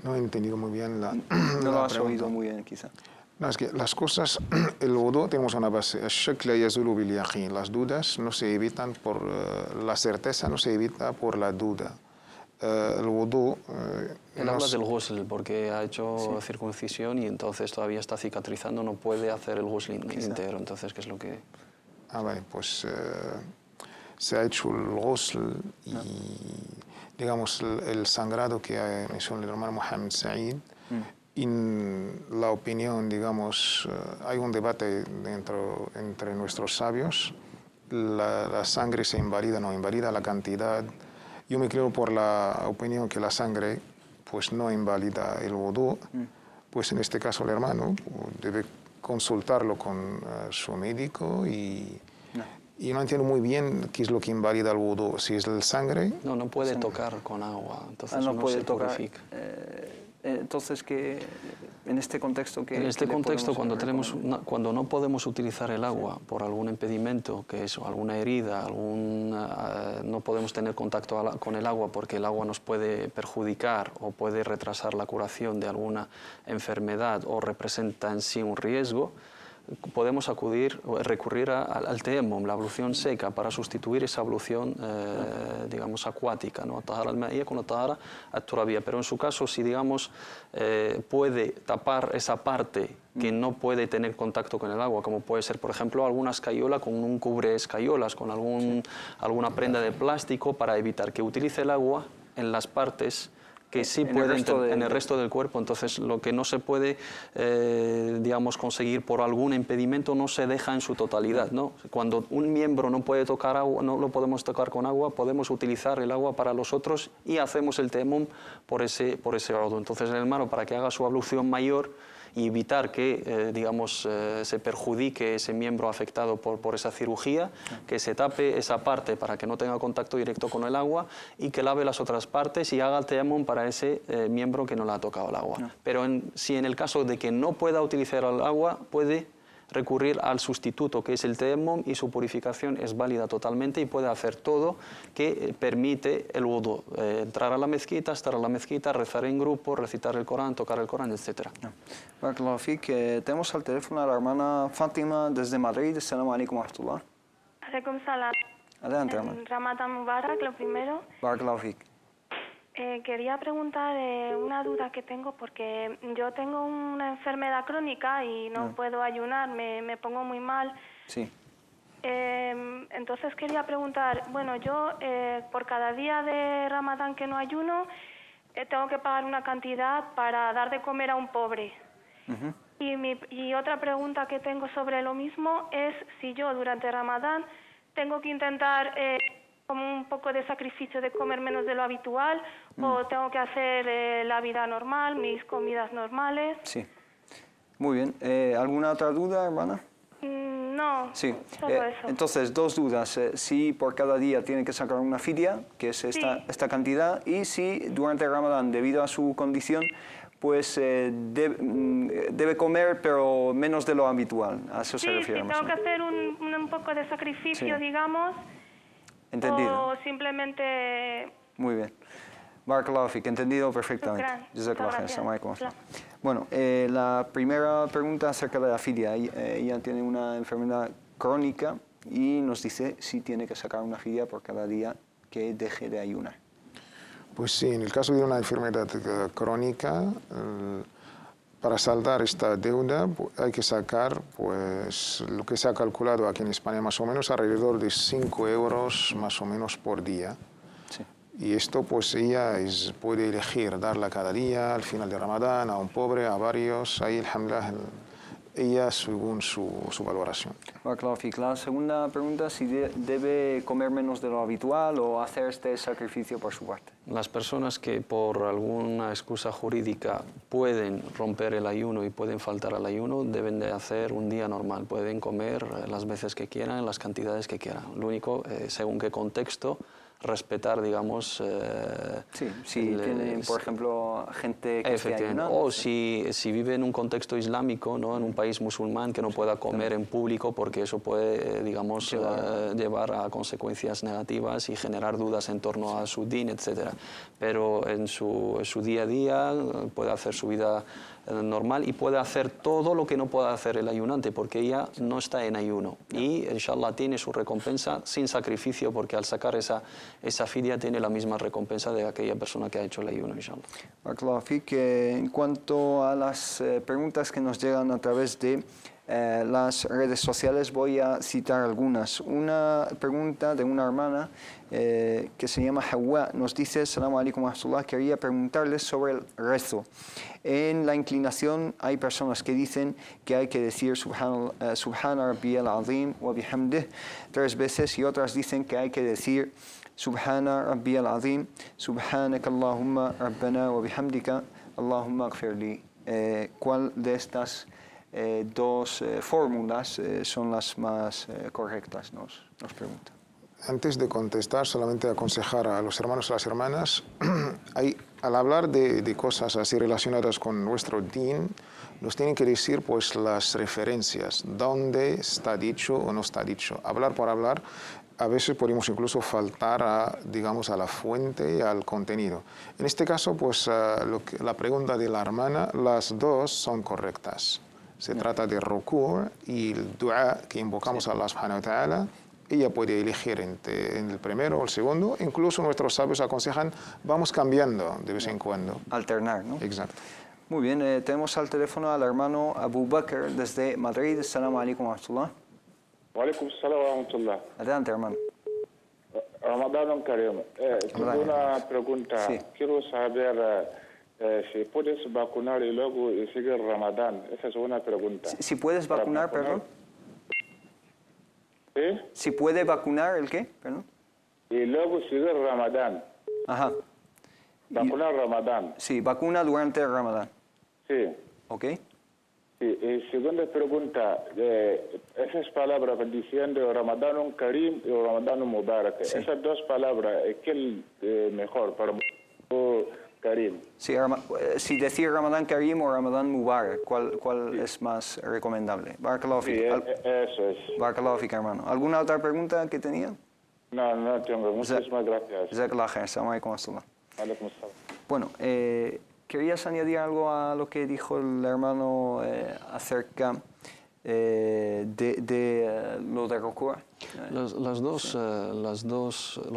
No he entendido muy bien la No lo has oído muy bien quizá. No, es que las cosas, el wudú tenemos una base, las dudas no se evitan por la certeza, no se evita por la duda. El wudú... Él habla del ghusl porque ha hecho circuncisión y entonces todavía está cicatrizando, no puede hacer el ghusl entero, entonces ¿qué es lo que...? Vale, pues se ha hecho el ghusl y digamos el sangrado que ha mencionado el hermano Mohammed Said. En la opinión, digamos, hay un debate entre nuestros sabios, la sangre se invalida, no invalida la cantidad. Yo me creo por la opinión que la sangre pues no invalida el wudú, pues en este caso el hermano debe consultarlo con su médico y no entiendo muy bien qué es lo que invalida el wudú, si es la sangre. No puede tocar con agua, entonces no puede se purifica. Entonces, en este contexto... En este contexto, cuando no podemos utilizar el agua por algún impedimento, que es alguna herida, no podemos tener contacto con el agua porque el agua nos puede perjudicar o puede retrasar la curación de alguna enfermedad o representa en sí un riesgo, podemos recurrir al tayamum, la ablución seca, para sustituir esa ablución, digamos, acuática, ¿no? Tahara al-ma'iyya con la tahara at-turabiyya. Pero en su caso, si, digamos, puede tapar esa parte que no puede tener contacto con el agua, como puede ser, por ejemplo, alguna escayola con un cubre escayolas, con alguna prenda de plástico para evitar que utilice el agua en las partes que sí puede en el resto del cuerpo. Entonces, lo que no se puede, digamos, conseguir por algún impedimento no se deja en su totalidad, ¿no? Cuando un miembro no puede tocar agua, no lo podemos tocar con agua, podemos utilizar el agua para los otros y hacemos el tayamum por ese lado. Entonces, el hermano, para que haga su ablución mayor y evitar que, digamos, se perjudique ese miembro afectado por esa cirugía, que se tape esa parte para que no tenga contacto directo con el agua y que lave las otras partes y haga el tayamum para ese miembro que no le ha tocado el agua. Pero si en el caso de que no pueda utilizar el agua, puede recurrir al sustituto, que es el tayamum, y su purificación es válida totalmente y puede hacer todo que permite el wudu. Entrar a la mezquita, estar a la mezquita, rezar en grupo, recitar el Corán, tocar el Corán, etc. Barakallahu fik. Tenemos al teléfono a la hermana Fátima desde Madrid. Assalamu alaikum wa rahmatullah. Alaikum salam. Adelante, hermana. Ramadán Mubarak, lo primero. Barakallahu fik. Quería preguntar una duda que tengo porque yo tengo una enfermedad crónica y no puedo ayunar, me pongo muy mal. Sí. Entonces quería preguntar, bueno, yo por cada día de Ramadán que no ayuno tengo que pagar una cantidad para dar de comer a un pobre. Y otra pregunta que tengo sobre lo mismo es si yo durante Ramadán tengo que intentar como un poco de sacrificio de comer menos de lo habitual o tengo que hacer la vida normal, mis comidas normales. Sí. Muy bien. ¿Alguna otra duda, hermana? No, sí. Solo eso. Entonces, dos dudas. Si por cada día tiene que sacar una fidia, que es esta cantidad, y si durante Ramadán, debido a su condición, pues debe comer, pero menos de lo habitual. A eso se refiere. Sí, tengo que hacer un poco de sacrificio, digamos. Entendido. O simplemente... Muy bien. Barakallahu fik, entendido perfectamente. Bueno, la primera pregunta acerca de la fidia. Ella tiene una enfermedad crónica y nos dice si tiene que sacar una fidia por cada día que deje de ayunar. Pues sí, en el caso de una enfermedad crónica, para saldar esta deuda hay que sacar, pues, lo que se ha calculado aquí en España más o menos alrededor de 5 euros más o menos por día. Sí. Y esto pues ella puede elegir darla cada día, al final de Ramadán, a un pobre, a varios, ahí alhamdulillah, ella según su valoración. La segunda pregunta, si debe comer menos de lo habitual o hacer este sacrificio por su parte. Las personas que por alguna excusa jurídica pueden romper el ayuno y pueden faltar al ayuno, deben de hacer un día normal. Pueden comer las veces que quieran, las cantidades que quieran. Lo único, según qué contexto, respetar, digamos... si tienen, por ejemplo, gente que esté ayunando. O si vive en un contexto islámico, ¿no? En un país musulmán, que no pueda comer en público porque eso puede, digamos, llevar a consecuencias negativas y generar dudas en torno a su din, etc. Pero en su día a día puede hacer su vida normal y puede hacer todo lo que no pueda hacer el ayunante porque ella no está en ayuno y inshallah tiene su recompensa sin sacrificio porque al sacar esa fidia tiene la misma recompensa de aquella persona que ha hecho el ayuno, inshallah. Barakallahu fik. En cuanto a las preguntas que nos llegan a través de las redes sociales, voy a citar algunas. Una pregunta de una hermana que se llama Hawa nos dice: Assalamu alaikum wa rahmatullah, quería preguntarles sobre el rezo. En la inclinación hay personas que dicen que hay que decir Subhana Rabbiyal Azim wa bihamdih 3 veces y otras dicen que hay que decir Subhana Rabbiyal Azim, Subhanaka Allahumma Rabbana wa bihamdika, Allahumma gfirli. ¿Cuál de estas dos fórmulas son las más correctas? Nos pregunta. Antes de contestar, solamente aconsejar a los hermanos y las hermanas, al hablar de cosas así relacionadas con nuestro din, nos tienen que decir pues las referencias, dónde está dicho o no está dicho. Hablar por hablar, a veces podemos incluso faltar a la fuente y al contenido. En este caso, pues la pregunta de la hermana, las dos son correctas. Se trata de ruku' y el dua que invocamos a Allah subhanahu wa ta'ala. Ella puede elegir entre el primero o el segundo. Incluso nuestros sabios aconsejan, vamos cambiando de vez en cuando. Alternar, ¿no? Exacto. Muy bien, tenemos al teléfono al hermano Abu Bakr desde Madrid. Assalamu alaikum wa rahmatullah. Wa alaikum salam wa rahmatullah. Adelante, hermano. Ramadan Karim. Tengo una pregunta. Sí. Quiero saber si puedes vacunar y luego seguir Ramadán. Esa es una pregunta. Si puedes vacunar, perdón. ¿Sí? Si puede vacunar, ¿el qué? Perdón. Y luego seguir Ramadán. Ajá. Vacunar Ramadán. Sí, vacuna durante el Ramadán. Sí. ¿Ok? Sí. Y segunda pregunta, esas palabras diciendo Ramadán Karim y Ramadán Mubarak, sí. Esas dos palabras, ¿qué es mejor para Karim. Sí, si decir Ramadán Karim o Ramadán Mubarak, ¿cuál es más recomendable? Barakallahu Sí, fik. eso es. Barakallahu fik, hermano. ¿Alguna otra pregunta que tenía? No tengo. Muchísimas gracias. Jazakallah khair. Assalamu alaikum wa rahmatullah. Alaikum assalam. Bueno, ¿querías añadir algo a lo que dijo el hermano acerca de lo de Rukú'? Los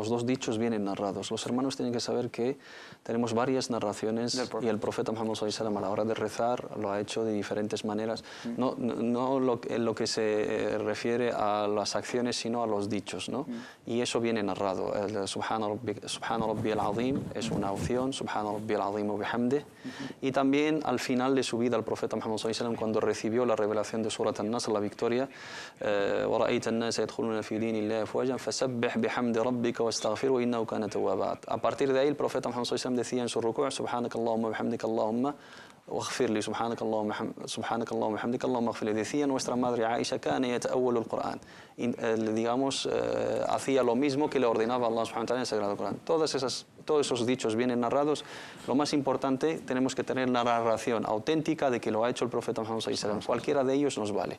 dos dichos vienen narrados. Los hermanos tienen que saber que tenemos varias narraciones y el profeta Muhammad sallallahu alaihi wasallam a la hora de rezar lo ha hecho de diferentes maneras. No lo que se refiere a las acciones, sino a los dichos, ¿no? Y eso viene narrado. El Subhana Rabbiyal Azim es una opción, Subhana Rabbiyal Azim wa bihamdih. Y también al final de su vida el profeta Muhammad sallallahu alaihi wasallam, cuando recibió la revelación de Surat An-Nasr, la victoria, وَرَأَيْتَ النَّاسَ يَدْخُلُونَ فِي دِينِ اللَّهِ أَفْوَاجًا فَسَبِّحْ بِحَمْدِ رَبِّكَ وَاسْتَغْفِرْهُ إِنَّهُ كَانَ توابا. A partir de ahí el profeta Muhammad sallallahu alaihi wasallam decía en su ruku', Subhanaka Allahumma bihamdika Allahumma واغفر لي سبحانك اللهم وبحمدك اللهم اغفر لي. Decía nuestra madre Aisha, كان يتأول القرآن, digamos, hacía lo mismo que le ordenaba Allah subhanahu wa ta'ala en el Sagrado Corán. Todos esos dichos vienen narrados. Lo más importante, tenemos que tener la narración auténtica de que lo ha hecho el profeta Muhammad sallallahu alaihi wasallam. Cualquiera de ellos nos vale.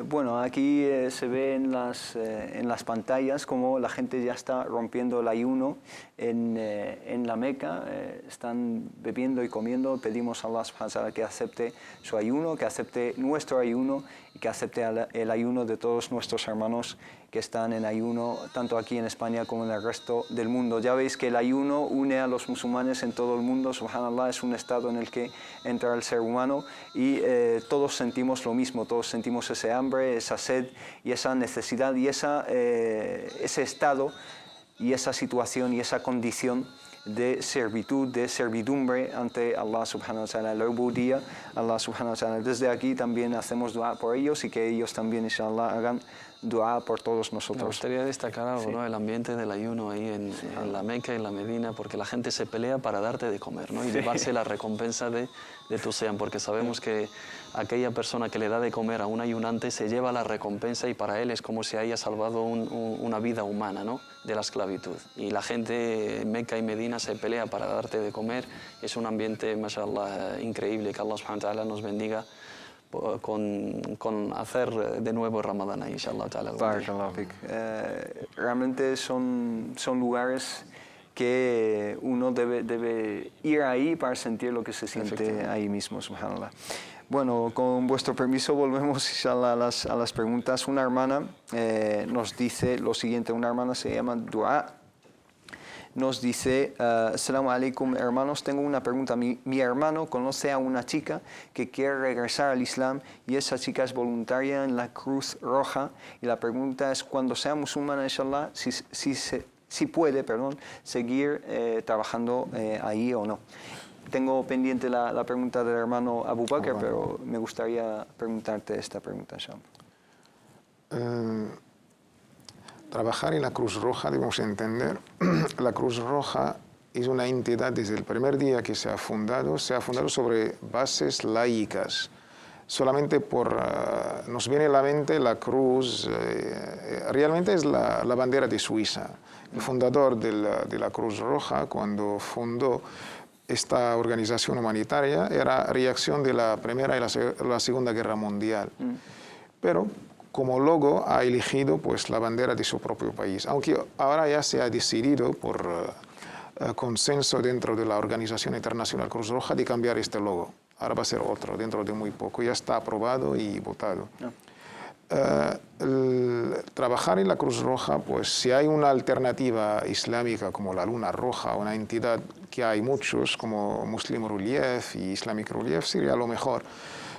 Bueno, aquí se ve en las pantallas como la gente ya está rompiendo el ayuno en la Meca. Están bebiendo y comiendo. Pedimos a Allah subhanahu wa ta'ala que acepte su ayuno, que acepte nuestro ayuno y que acepte el ayuno de todos nuestros hermanos que están en ayuno, tanto aquí en España como en el resto del mundo. Ya veis que el ayuno une a los musulmanes en todo el mundo. Subhanallah, es un estado en el que entra el ser humano y todos sentimos lo mismo, todos sentimos ese hambre, esa sed y esa necesidad y ese estado y esa situación y esa condición de servitud, de servidumbre ante Allah subhanahu wa ta'ala, la ubudiyya, Allah subhanahu wa ta'ala. Desde aquí también hacemos dua por ellos y que ellos también, inshallah, hagan dua por todos nosotros. Me gustaría destacar algo, ¿no? El ambiente del ayuno ahí en la Meca y en la Medina, porque la gente se pelea para darte de comer, ¿no? Y llevarse la recompensa de tu sean, porque sabemos que aquella persona que le da de comer a un ayunante se lleva la recompensa y para él es como si haya salvado una vida humana, ¿no? De la esclavitud. Y la gente en Meca y Medina se pelea para darte de comer. Es un ambiente, mashallah, increíble. Que Allah subhanahu wa ta'ala nos bendiga con hacer de nuevo Ramadán, inshallah ta'ala. Barakallahu fik. Realmente son lugares que uno debe ir ahí para sentir lo que se siente ahí mismo, subhanallah. Bueno, con vuestro permiso volvemos inshallah a las preguntas. Una hermana nos dice lo siguiente, una hermana se llama Dua. Nos dice, Assalamu alaikum, hermanos, tengo una pregunta. Mi hermano conoce a una chica que quiere regresar al Islam y esa chica es voluntaria en la Cruz Roja. Y la pregunta es, cuando sea musulmana, inshallah, si puede, seguir trabajando ahí o no. Tengo pendiente la pregunta del hermano Abu Bakr, pero me gustaría preguntarte esta pregunta, inshallah. Trabajar en la Cruz Roja, debemos entender, la Cruz Roja es una entidad desde el primer día que se ha fundado sobre bases laicas. Solamente nos viene a la mente la cruz, realmente es la bandera de Suiza. El fundador de la Cruz Roja, cuando fundó esta organización humanitaria, era reacción de la Primera y la Segunda Guerra Mundial. Pero como logo ha elegido pues la bandera de su propio país, aunque ahora ya se ha decidido por consenso dentro de la Organización Internacional Cruz Roja de cambiar este logo. Ahora va a ser otro dentro de muy poco, ya está aprobado y votado. Trabajar en la Cruz Roja, pues si hay una alternativa islámica como la Luna Roja, una entidad que hay muchos como Muslim Relief y Islamic Relief, sería lo mejor.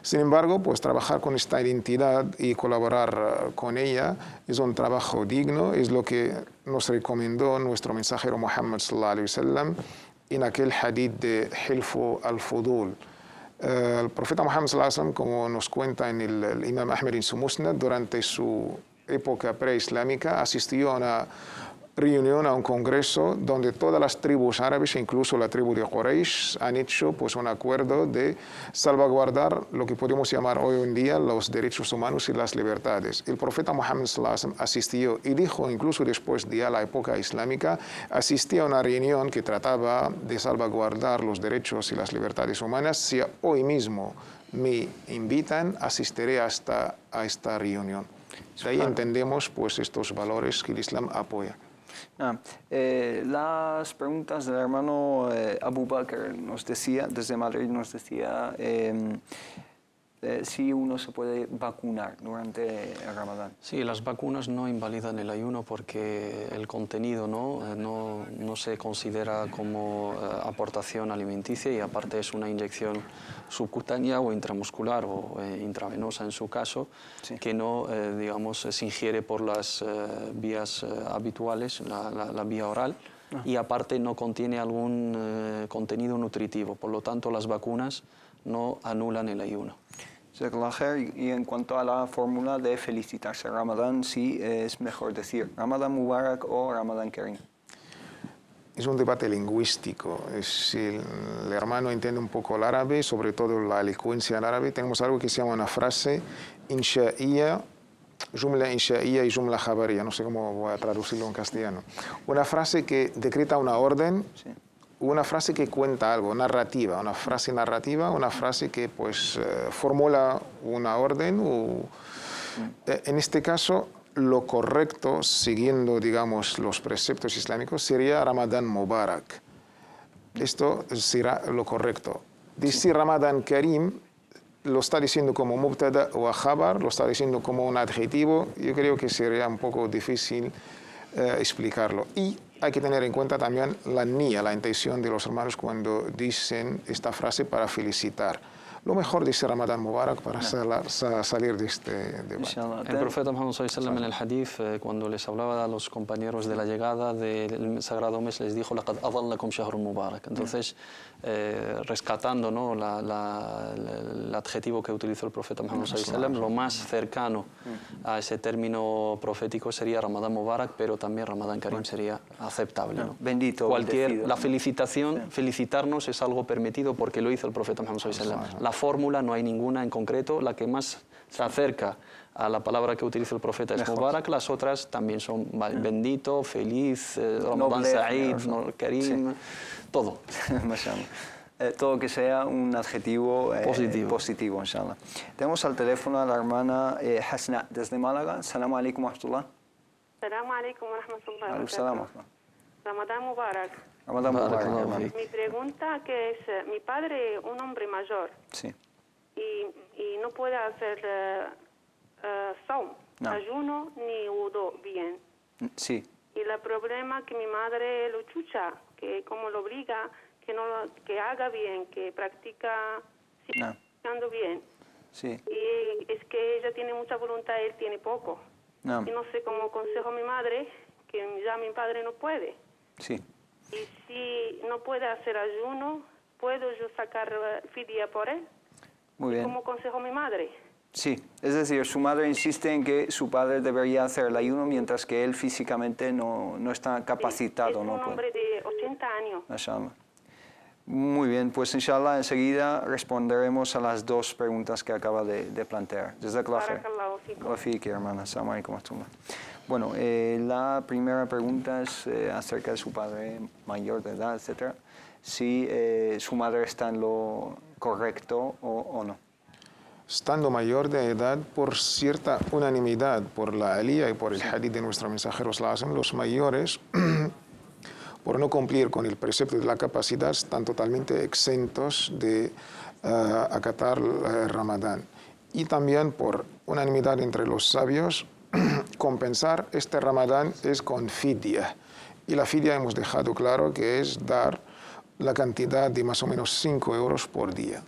Sin embargo, pues trabajar con esta identidad y colaborar con ella es un trabajo digno, es lo que nos recomendó nuestro mensajero Muhammad sallallahu alaihi wasallam en aquel hadith de Hilfu al-Fudul. El profeta Muhammad sallallahu alaihi wasallam, como nos cuenta en el Imam Ahmed en su Musnad, durante su época preislámica asistió a reunión, a un congreso donde todas las tribus árabes, incluso la tribu de Quraysh, han hecho pues un acuerdo de salvaguardar lo que podemos llamar hoy en día los derechos humanos y las libertades. El profeta Muhammad sallallahu alaihi wasallam asistió y dijo, incluso después de la época islámica, asistía a una reunión que trataba de salvaguardar los derechos y las libertades humanas. Si hoy mismo me invitan, asistiré a esta reunión. De ahí entendemos pues estos valores que el Islam apoya. Las preguntas del hermano Abu Bakr nos decía, desde Madrid nos decía si uno se puede vacunar durante el Ramadán. Sí, las vacunas no invalidan el ayuno porque el contenido no se considera como aportación alimenticia y aparte es una inyección subcutánea o intramuscular o intravenosa en su caso, sí, que no, digamos, se ingiere por las vías habituales, la vía oral, y aparte no contiene algún contenido nutritivo. Por lo tanto, las vacunas no anulan el ayuno. Y en cuanto a la fórmula de felicitarse Ramadán, sí es mejor decir Ramadán Mubarak o Ramadán Karim. Es un debate lingüístico. Si el hermano entiende un poco el árabe, sobre todo la elocuencia en árabe, tenemos algo que se llama una frase insha'iyya, jumla insha'iyya y jumla khabariyya. No sé cómo voy a traducirlo en castellano. Una frase que decreta una orden, sí, una frase que cuenta algo, narrativa, una frase narrativa, una frase que pues formula una orden. En este caso, lo correcto, siguiendo, digamos, los preceptos islámicos, sería Ramadán Mubarak. Esto será lo correcto. Decir Ramadán Karim lo está diciendo como mubtada o khabar, lo está diciendo como un adjetivo. Yo creo que sería un poco difícil explicarlo. Y hay que tener en cuenta también la niyya, la intención de los hermanos cuando dicen esta frase para felicitar. Lo mejor dice Ramadán Mubarak para salir de este debate. El profeta Muhammad sallallahu alaihi wasallam en el hadith, cuando les hablaba a los compañeros de la llegada del sagrado mes, les dijo laqad adallakum shahrun mubarak. Entonces, rescatando, ¿no?, el adjetivo que utilizó el profeta Muhammad sallallahu alaihi wasallam, lo más cercano a ese término profético sería Ramadán Mubarak, pero también Ramadán Karim sería aceptable, ¿no? Bendito. La felicitación, felicitarnos es algo permitido porque lo hizo el profeta Muhammad sallallahu alaihi wasallam. La fórmula no hay ninguna en concreto, la que más se acerca a la palabra que utiliza el profeta es Mubarak, las otras también son bendito, feliz, Ramadán Sa'id, Karim, todo. Todo que sea un adjetivo positivo, inshallah. Tenemos al teléfono a la hermana Hasna desde Málaga. Salamu alaikum wa rahmatullah. Salamu alaikum wa rahmatullah. Al-salam. Ramadán Mubarak. Ramadán Mubarak. Mi pregunta que es, mi padre, un hombre mayor, sí, y no puede hacer saum, ayuno ni wudu bien. Sí. Y el problema que mi madre lo chucha, que como lo obliga, que haga bien, que practica practicando bien. Sí. Y es que ella tiene mucha voluntad, él tiene poco. Y no sé cómo aconsejo a mi madre, que ya mi padre no puede. Sí. Y si no puede hacer ayuno, ¿puedo yo sacar fidia por él? Muy bien. ¿Cómo aconsejo a mi madre? Sí, es decir, su madre insiste en que su padre debería hacer el ayuno mientras que él físicamente no está capacitado. Sí, es un hombre de 80 años. Mashallah. Muy bien, pues inshallah enseguida responderemos a las dos preguntas que acaba de plantear. Barakallahu fikum. Fiki, hermana. Assalamu alaikum wa rahmatullah. Bueno, la primera pregunta es acerca de su padre mayor de edad, etc. Si su madre está en lo correcto o no. Estando mayor de edad, por cierta unanimidad, por la aliyah y por el hadith de nuestro mensajero sallallahu alaihi wasallam, los mayores, por no cumplir con el precepto de la capacidad, están totalmente exentos de acatar el Ramadán. Y también por unanimidad entre los sabios, compensar este Ramadán es con fidya. Y la fidya hemos dejado claro que es dar la cantidad de más o menos 5 euros por día.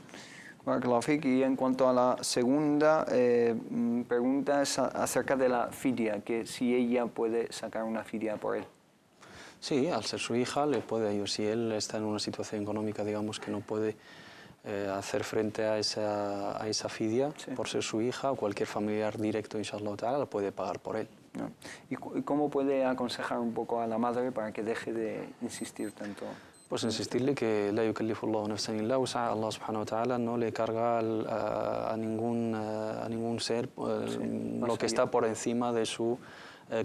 Y en cuanto a la segunda pregunta es acerca de la fidya, que si ella puede sacar una fidya por él. Sí, al ser su hija le puede ayudar. Si él está en una situación económica, digamos, que no puede hacer frente a esa fidya, por ser su hija, o cualquier familiar directo, inshallah ta'ala, lo puede pagar por él. No. ¿Y cómo puede aconsejar un poco a la madre para que deje de insistir tanto? Pues insistirle que la yukallifullahu nafsan illa wus'aha. Allah subhanahu wa ta'ala no le carga a ningún ser lo que está por encima de su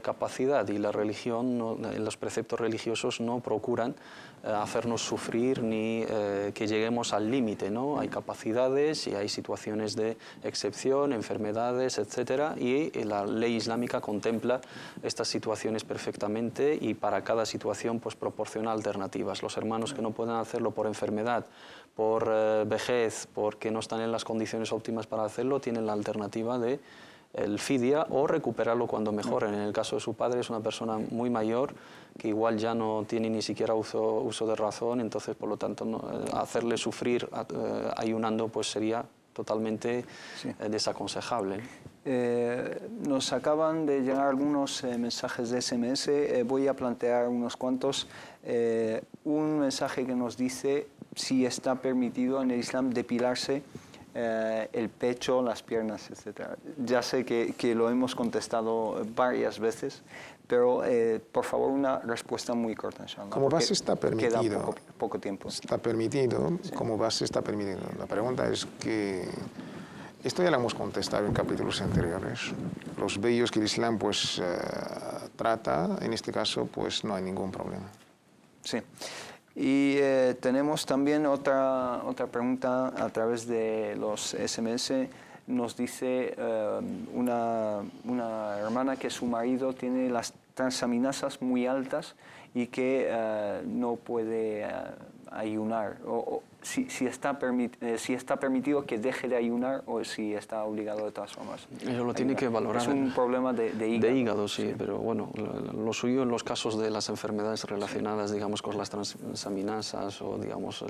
capacidad, y la religión, los preceptos religiosos no procuran hacernos sufrir ni que lleguemos al límite, ¿no? Hay capacidades y hay situaciones de excepción, enfermedades, etcétera, y la ley islámica contempla estas situaciones perfectamente, y para cada situación pues proporciona alternativas. Los hermanos que no pueden hacerlo por enfermedad, por vejez, porque no están en las condiciones óptimas para hacerlo, tienen la alternativa de el fidia o recuperarlo cuando mejoren. En el caso de su padre es una persona muy mayor que igual ya no tiene ni siquiera uso de razón, entonces por lo tanto hacerle sufrir ayunando pues sería totalmente desaconsejable. Nos acaban de llegar algunos mensajes de SMS, voy a plantear unos cuantos. Un mensaje que nos dice si está permitido en el Islam depilarse el pecho, las piernas, etc. Ya sé que lo hemos contestado varias veces, pero por favor una respuesta muy corta, inshallah. Como base está permitido. Queda poco tiempo. Está permitido, sí. Como base está permitido. La pregunta es que, esto ya lo hemos contestado en capítulos anteriores. Los vellos que el Islam pues trata, en este caso pues no hay ningún problema. Sí. Y tenemos también otra pregunta a través de los SMS. Nos dice una hermana que su marido tiene las transaminasas muy altas y que no puede ayunar. Si está permitido que deje de ayunar o si está obligado de todas formas. Eso lo tiene que valorar. Es un problema de hígado. De hígado, sí, pero bueno, lo suyo en los casos de las enfermedades relacionadas, digamos, con las transaminasas o, digamos,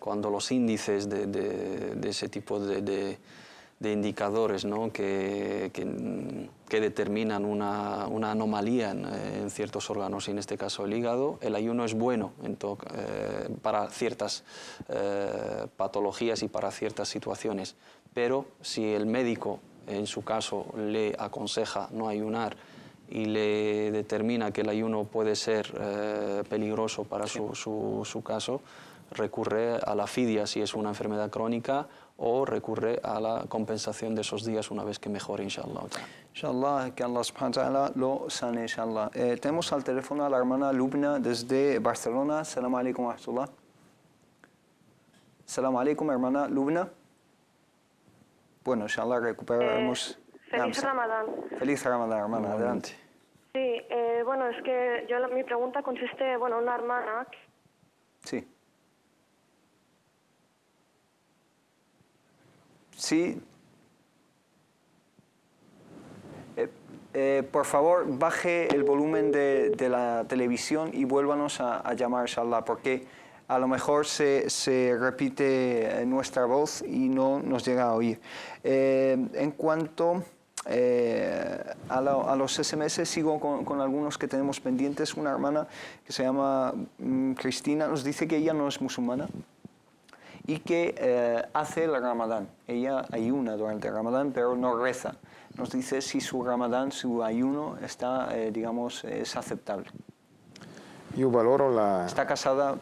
cuando los índices de ese tipo de indicadores, ¿no? que determinan una anomalía en ciertos órganos, y en este caso el hígado. El ayuno es bueno para ciertas patologías y para ciertas situaciones, pero si el médico en su caso le aconseja no ayunar y le determina que el ayuno puede ser peligroso para su caso, recurre a la fidia si es una enfermedad crónica, o recurre a la compensación de esos días una vez que mejore, inshallah. Inshallah, que Allah subhanahu wa ta'ala lo sane, inshallah. Tenemos al teléfono a la hermana Lubna desde Barcelona. Salam alaikum wa rahmatullah. Salam alaikum, hermana Lubna. Bueno, inshallah recuperaremos. Feliz Ramadán. Feliz Ramadán, hermana, adelante. Sí, bueno, es que mi pregunta consiste, bueno, una hermana. Sí. Sí. Por favor, baje el volumen de la televisión y vuélvanos a llamar, inshallah, porque a lo mejor se repite nuestra voz y no nos llega a oír. En cuanto a los SMS, sigo con algunos que tenemos pendientes. Una hermana que se llama Cristina nos dice que ella no es musulmana y que hace el Ramadán. Ella ayuna durante el Ramadán, pero no reza. Nos dice si su Ramadán, su ayuno, está, digamos, es aceptable. Yo valoro la... Está casada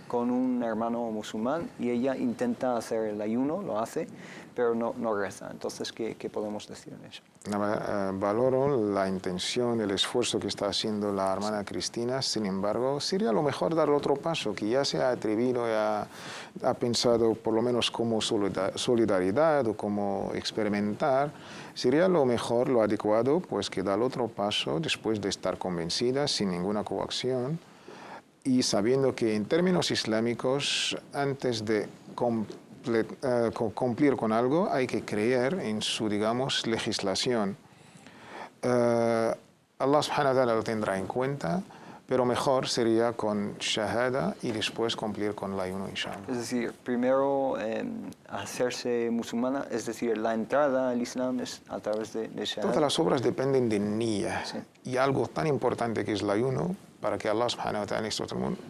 con un hermano musulmán y ella intenta hacer el ayuno, lo hace, pero no reza. Entonces, ¿qué podemos decir de eso? Valoro la intención, el esfuerzo que está haciendo la hermana Cristina. Sin embargo, sería lo mejor dar otro paso, que ya se ha atrevido, ya ha pensado por lo menos como solidaridad o como experimentar. Sería lo mejor, lo adecuado, pues que dar otro paso después de estar convencida, sin ninguna coacción, y sabiendo que en términos islámicos, antes de cumplir con algo, hay que creer en su, digamos, legislación. Allah subhanahu wa ta'ala lo tendrá en cuenta, pero mejor sería con shahada y después cumplir con el ayuno, inshallah. Es decir, primero hacerse musulmana, es decir, la entrada al Islam es a través de shahada. Todas las obras dependen de niyya, sí. Y algo tan importante que es el ayuno, para que Allah subhanahu wa ta'ala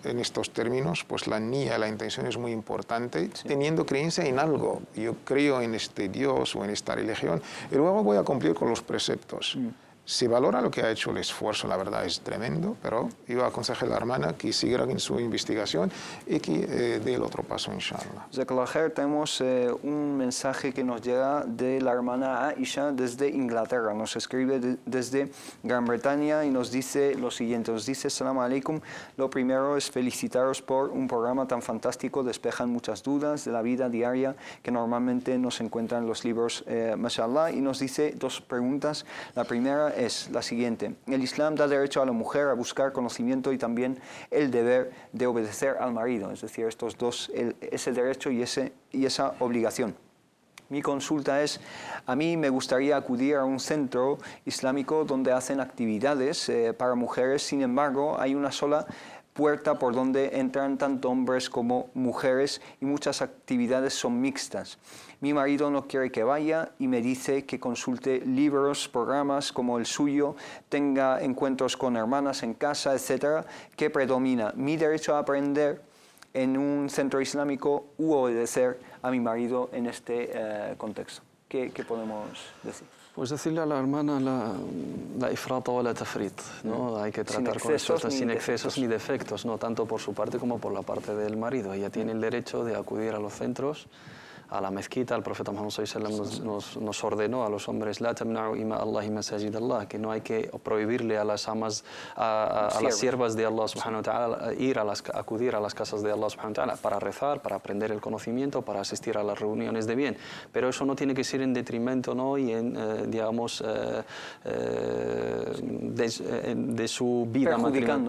en estos términos, pues la niyya, la intención es muy importante, sí. Teniendo creencia en algo. Yo creo en este Dios o en esta religión y luego voy a cumplir con los preceptos. Se valora lo que ha hecho, el esfuerzo, la verdad es tremendo, pero yo aconsejo a la hermana que siga en su investigación y que dé el otro paso, inshallah. Jazakallah khair. Tenemos un mensaje que nos llega de la hermana Aisha desde Inglaterra. Nos escribe desde Gran Bretaña y nos dice lo siguiente. Nos dice: Assalamu alaikum. Lo primero es felicitaros por un programa tan fantástico. Despejan muchas dudas de la vida diaria que normalmente no se encuentran en los libros, mashallah. Y nos dice dos preguntas. La primera es la siguiente: el Islam da derecho a la mujer a buscar conocimiento y también el deber de obedecer al marido, es decir, estos dos, ese derecho y esa obligación. Mi consulta es: a mí me gustaría acudir a un centro islámico donde hacen actividades para mujeres, sin embargo hay una sola puerta por donde entran tanto hombres como mujeres y muchas actividades son mixtas. Mi marido no quiere que vaya y me dice que consulte libros, programas como el suyo, tenga encuentros con hermanas en casa, etc. ¿Qué predomina? ¿Mi derecho a aprender en un centro islámico u obedecer a mi marido en este contexto? ¿Qué podemos decir? Pues decirle a la hermana la ifrata o la tafrit, ¿no? Hay que tratar con esto sin excesos ni defectos, no tanto por su parte como por la parte del marido. Ella tiene el derecho de acudir a los centros, a la mezquita. El profeta Muhammad nos ordenó a los hombres: la tamna'u ima Allahi masajid Allah, que no hay que prohibirle a las amas, a las siervas de Allah subhanahu wa ta'ala acudir a las casas de Allah subhanahu wa ta'ala para rezar, para aprender el conocimiento, para asistir a las reuniones de bien. Pero eso no tiene que ser en detrimento, ¿no? Y en, digamos, de su vida matrimonial,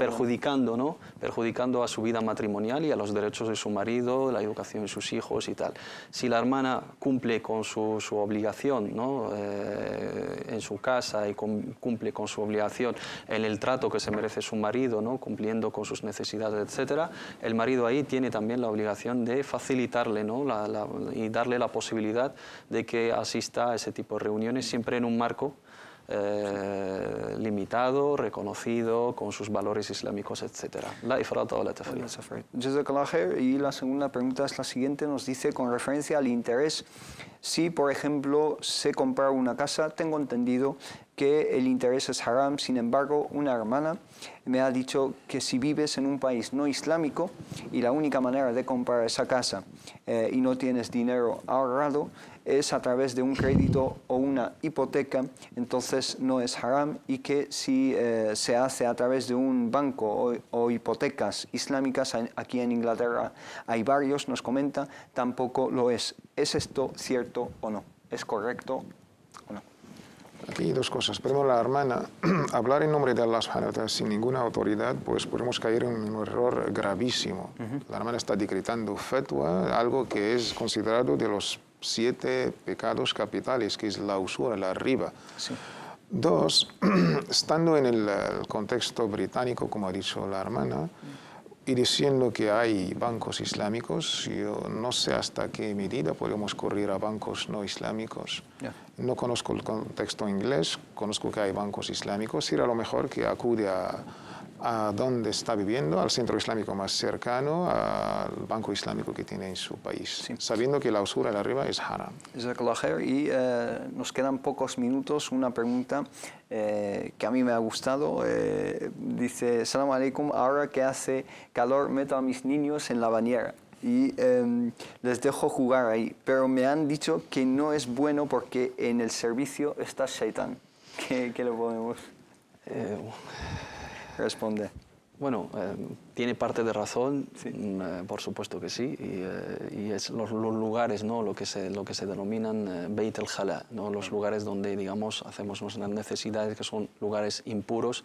perjudicando a su vida matrimonial y a los derechos de su marido, la educación de sus hijos y tal. Si la hermana cumple con su obligación, ¿no? En su casa y cumple con su obligación en el trato que se merece su marido, ¿no? Cumpliendo con sus necesidades, etc., el marido ahí tiene también la obligación de facilitarle, ¿no? Y darle la posibilidad de que asista a ese tipo de reuniones, siempre en un marco limitado, reconocido, con sus valores islámicos, etc. La ifrata o la tafrit. Jazakallah khair. Y la segunda pregunta es la siguiente, nos dice: con referencia al interés, si por ejemplo se compra una casa, tengo entendido que el interés es haram, sin embargo una hermana me ha dicho que si vives en un país no islámico y la única manera de comprar esa casa y no tienes dinero ahorrado es a través de un crédito o una hipoteca, entonces no es haram, y que si se hace a través de un banco o hipotecas islámicas, aquí en Inglaterra hay varios, nos comenta, tampoco lo es. ¿Es esto cierto o no? ¿Es correcto o no? Aquí dos cosas. Primero, la hermana, hablar en nombre de Allah subhanahu wa ta'ala sin ninguna autoridad, pues podemos caer en un error gravísimo. La hermana está decretando fatwa, algo que es considerado de los 7 pecados capitales, que es la usura, la riba. Sí. Dos, estando en el contexto británico, como ha dicho la hermana, y diciendo que hay bancos islámicos, yo no sé hasta qué medida podemos correr a bancos no islámicos. No conozco el contexto inglés, conozco que hay bancos islámicos. Sería lo mejor que acude a donde está viviendo, al centro islámico más cercano, al banco islámico que tiene en su país, sabiendo que la usura de arriba es haram. Jazakallah khair. Y nos quedan pocos minutos. Una pregunta que a mí me ha gustado. Dice: Assalamu alaikum, ahora que hace calor meto a mis niños en la bañera y les dejo jugar ahí, pero me han dicho que no es bueno porque en el servicio está Shaitán. ¿Qué le podemos responder? Bueno, tiene parte de razón, por supuesto que sí, y es los lugares, ¿no? lo que se denominan Beit el-Khala, ¿no? Los lugares donde, digamos, hacemos nuestras necesidades, que son lugares impuros,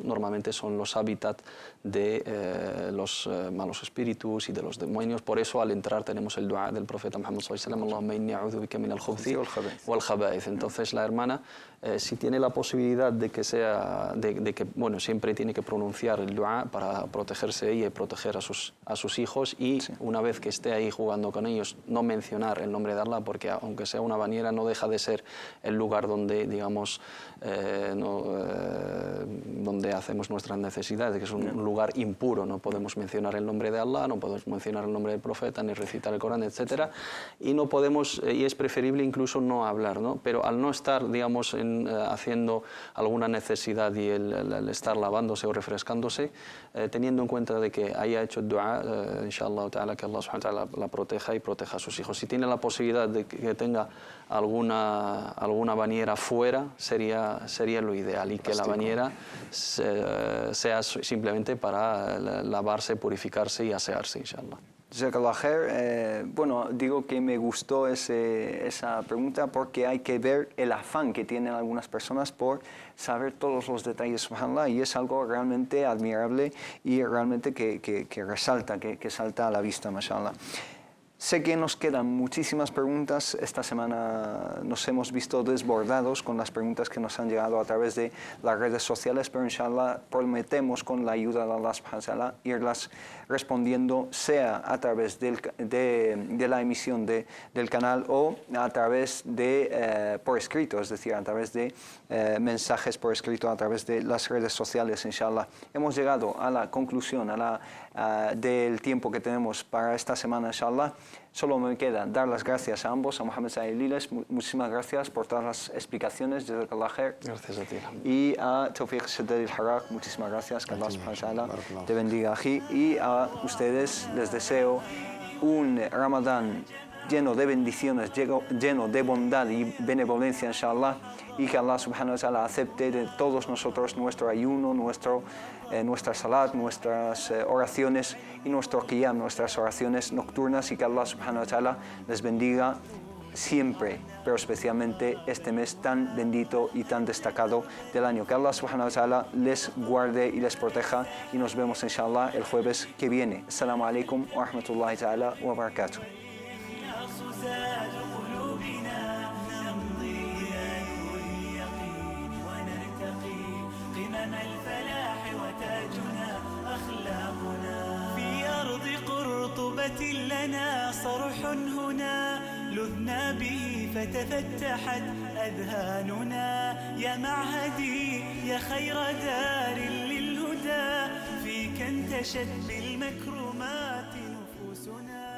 normalmente son los hábitats de los malos espíritus y de los demonios. Por eso, al entrar, tenemos el dua del profeta Muhammad sallallahu alaihi wasallam: Allahumma inni a'udhu bika min al-khubuthi wal khaba'ith. Entonces, la hermana, si tiene la posibilidad de que bueno, siempre tiene que pronunciar el el dua para protegerse ella y proteger a sus hijos, y una vez que esté ahí jugando con ellos, no mencionar el nombre de Allah, porque aunque sea una bañera no deja de ser el lugar donde, digamos, donde hacemos nuestras necesidades, que es un lugar impuro. No podemos mencionar el nombre de Allah, no podemos mencionar el nombre del profeta, ni recitar el Corán, etcétera, y no podemos, y es preferible incluso no hablar, ¿no? Pero al no estar, digamos, haciendo alguna necesidad y el estar lavándose o refrescándose, teniendo en cuenta de que haya hecho dua, inshallah ta'ala, que Allah subhanahu wa ta'ala la proteja y proteja a sus hijos. Si tiene la posibilidad de que tenga alguna bañera fuera, sería lo ideal, y que la bañera sea simplemente para lavarse, purificarse y asearse, inshallah. Jazakallah khair. Bueno, digo que me gustó esa pregunta porque hay que ver el afán que tienen algunas personas por saber todos los detalles, subhanallah, y es algo realmente admirable y realmente que resalta, que salta a la vista, mashallah. Sé que nos quedan muchísimas preguntas. Esta semana nos hemos visto desbordados con las preguntas que nos han llegado a través de las redes sociales, pero inshallah prometemos con la ayuda de Allah subhanahu wa ta'ala irlas respondiendo, sea a través de la emisión del canal o a través por escrito, es decir, a través de mensajes por escrito, a través de las redes sociales, inshallah. Hemos llegado a la conclusión del tiempo que tenemos para esta semana, inshallah. Solo me queda dar las gracias a ambos, a Mohamed Said Liles, muchísimas gracias por todas las explicaciones, Jazakallah khair. Gracias a ti. Y a Tawfiq Shaddad al-Harraq, muchísimas gracias, que Allah subhanahu wa ta'ala te bendiga aquí. Y a ustedes les deseo un Ramadán lleno de bendiciones, lleno de bondad y benevolencia, inshallah, y que Allah subhanahu wa ta'ala acepte de todos nosotros nuestro ayuno, nuestra salat, nuestras oraciones y nuestro qiyam, nuestras oraciones nocturnas, y que Allah subhanahu wa ta'ala les bendiga siempre, pero especialmente este mes tan bendito y tan destacado del año. Que Allah subhanahu wa ta'ala les guarde y les proteja, y nos vemos inshallah el jueves que viene. Assalamu alaikum wa rahmatullahi ta'ala wa barakatuh. لنا صرح هنا لذنا به فتفتحت أذهاننا يا معهدي يا خير دار للهدى فيك انتشت بالمكرمات نفوسنا.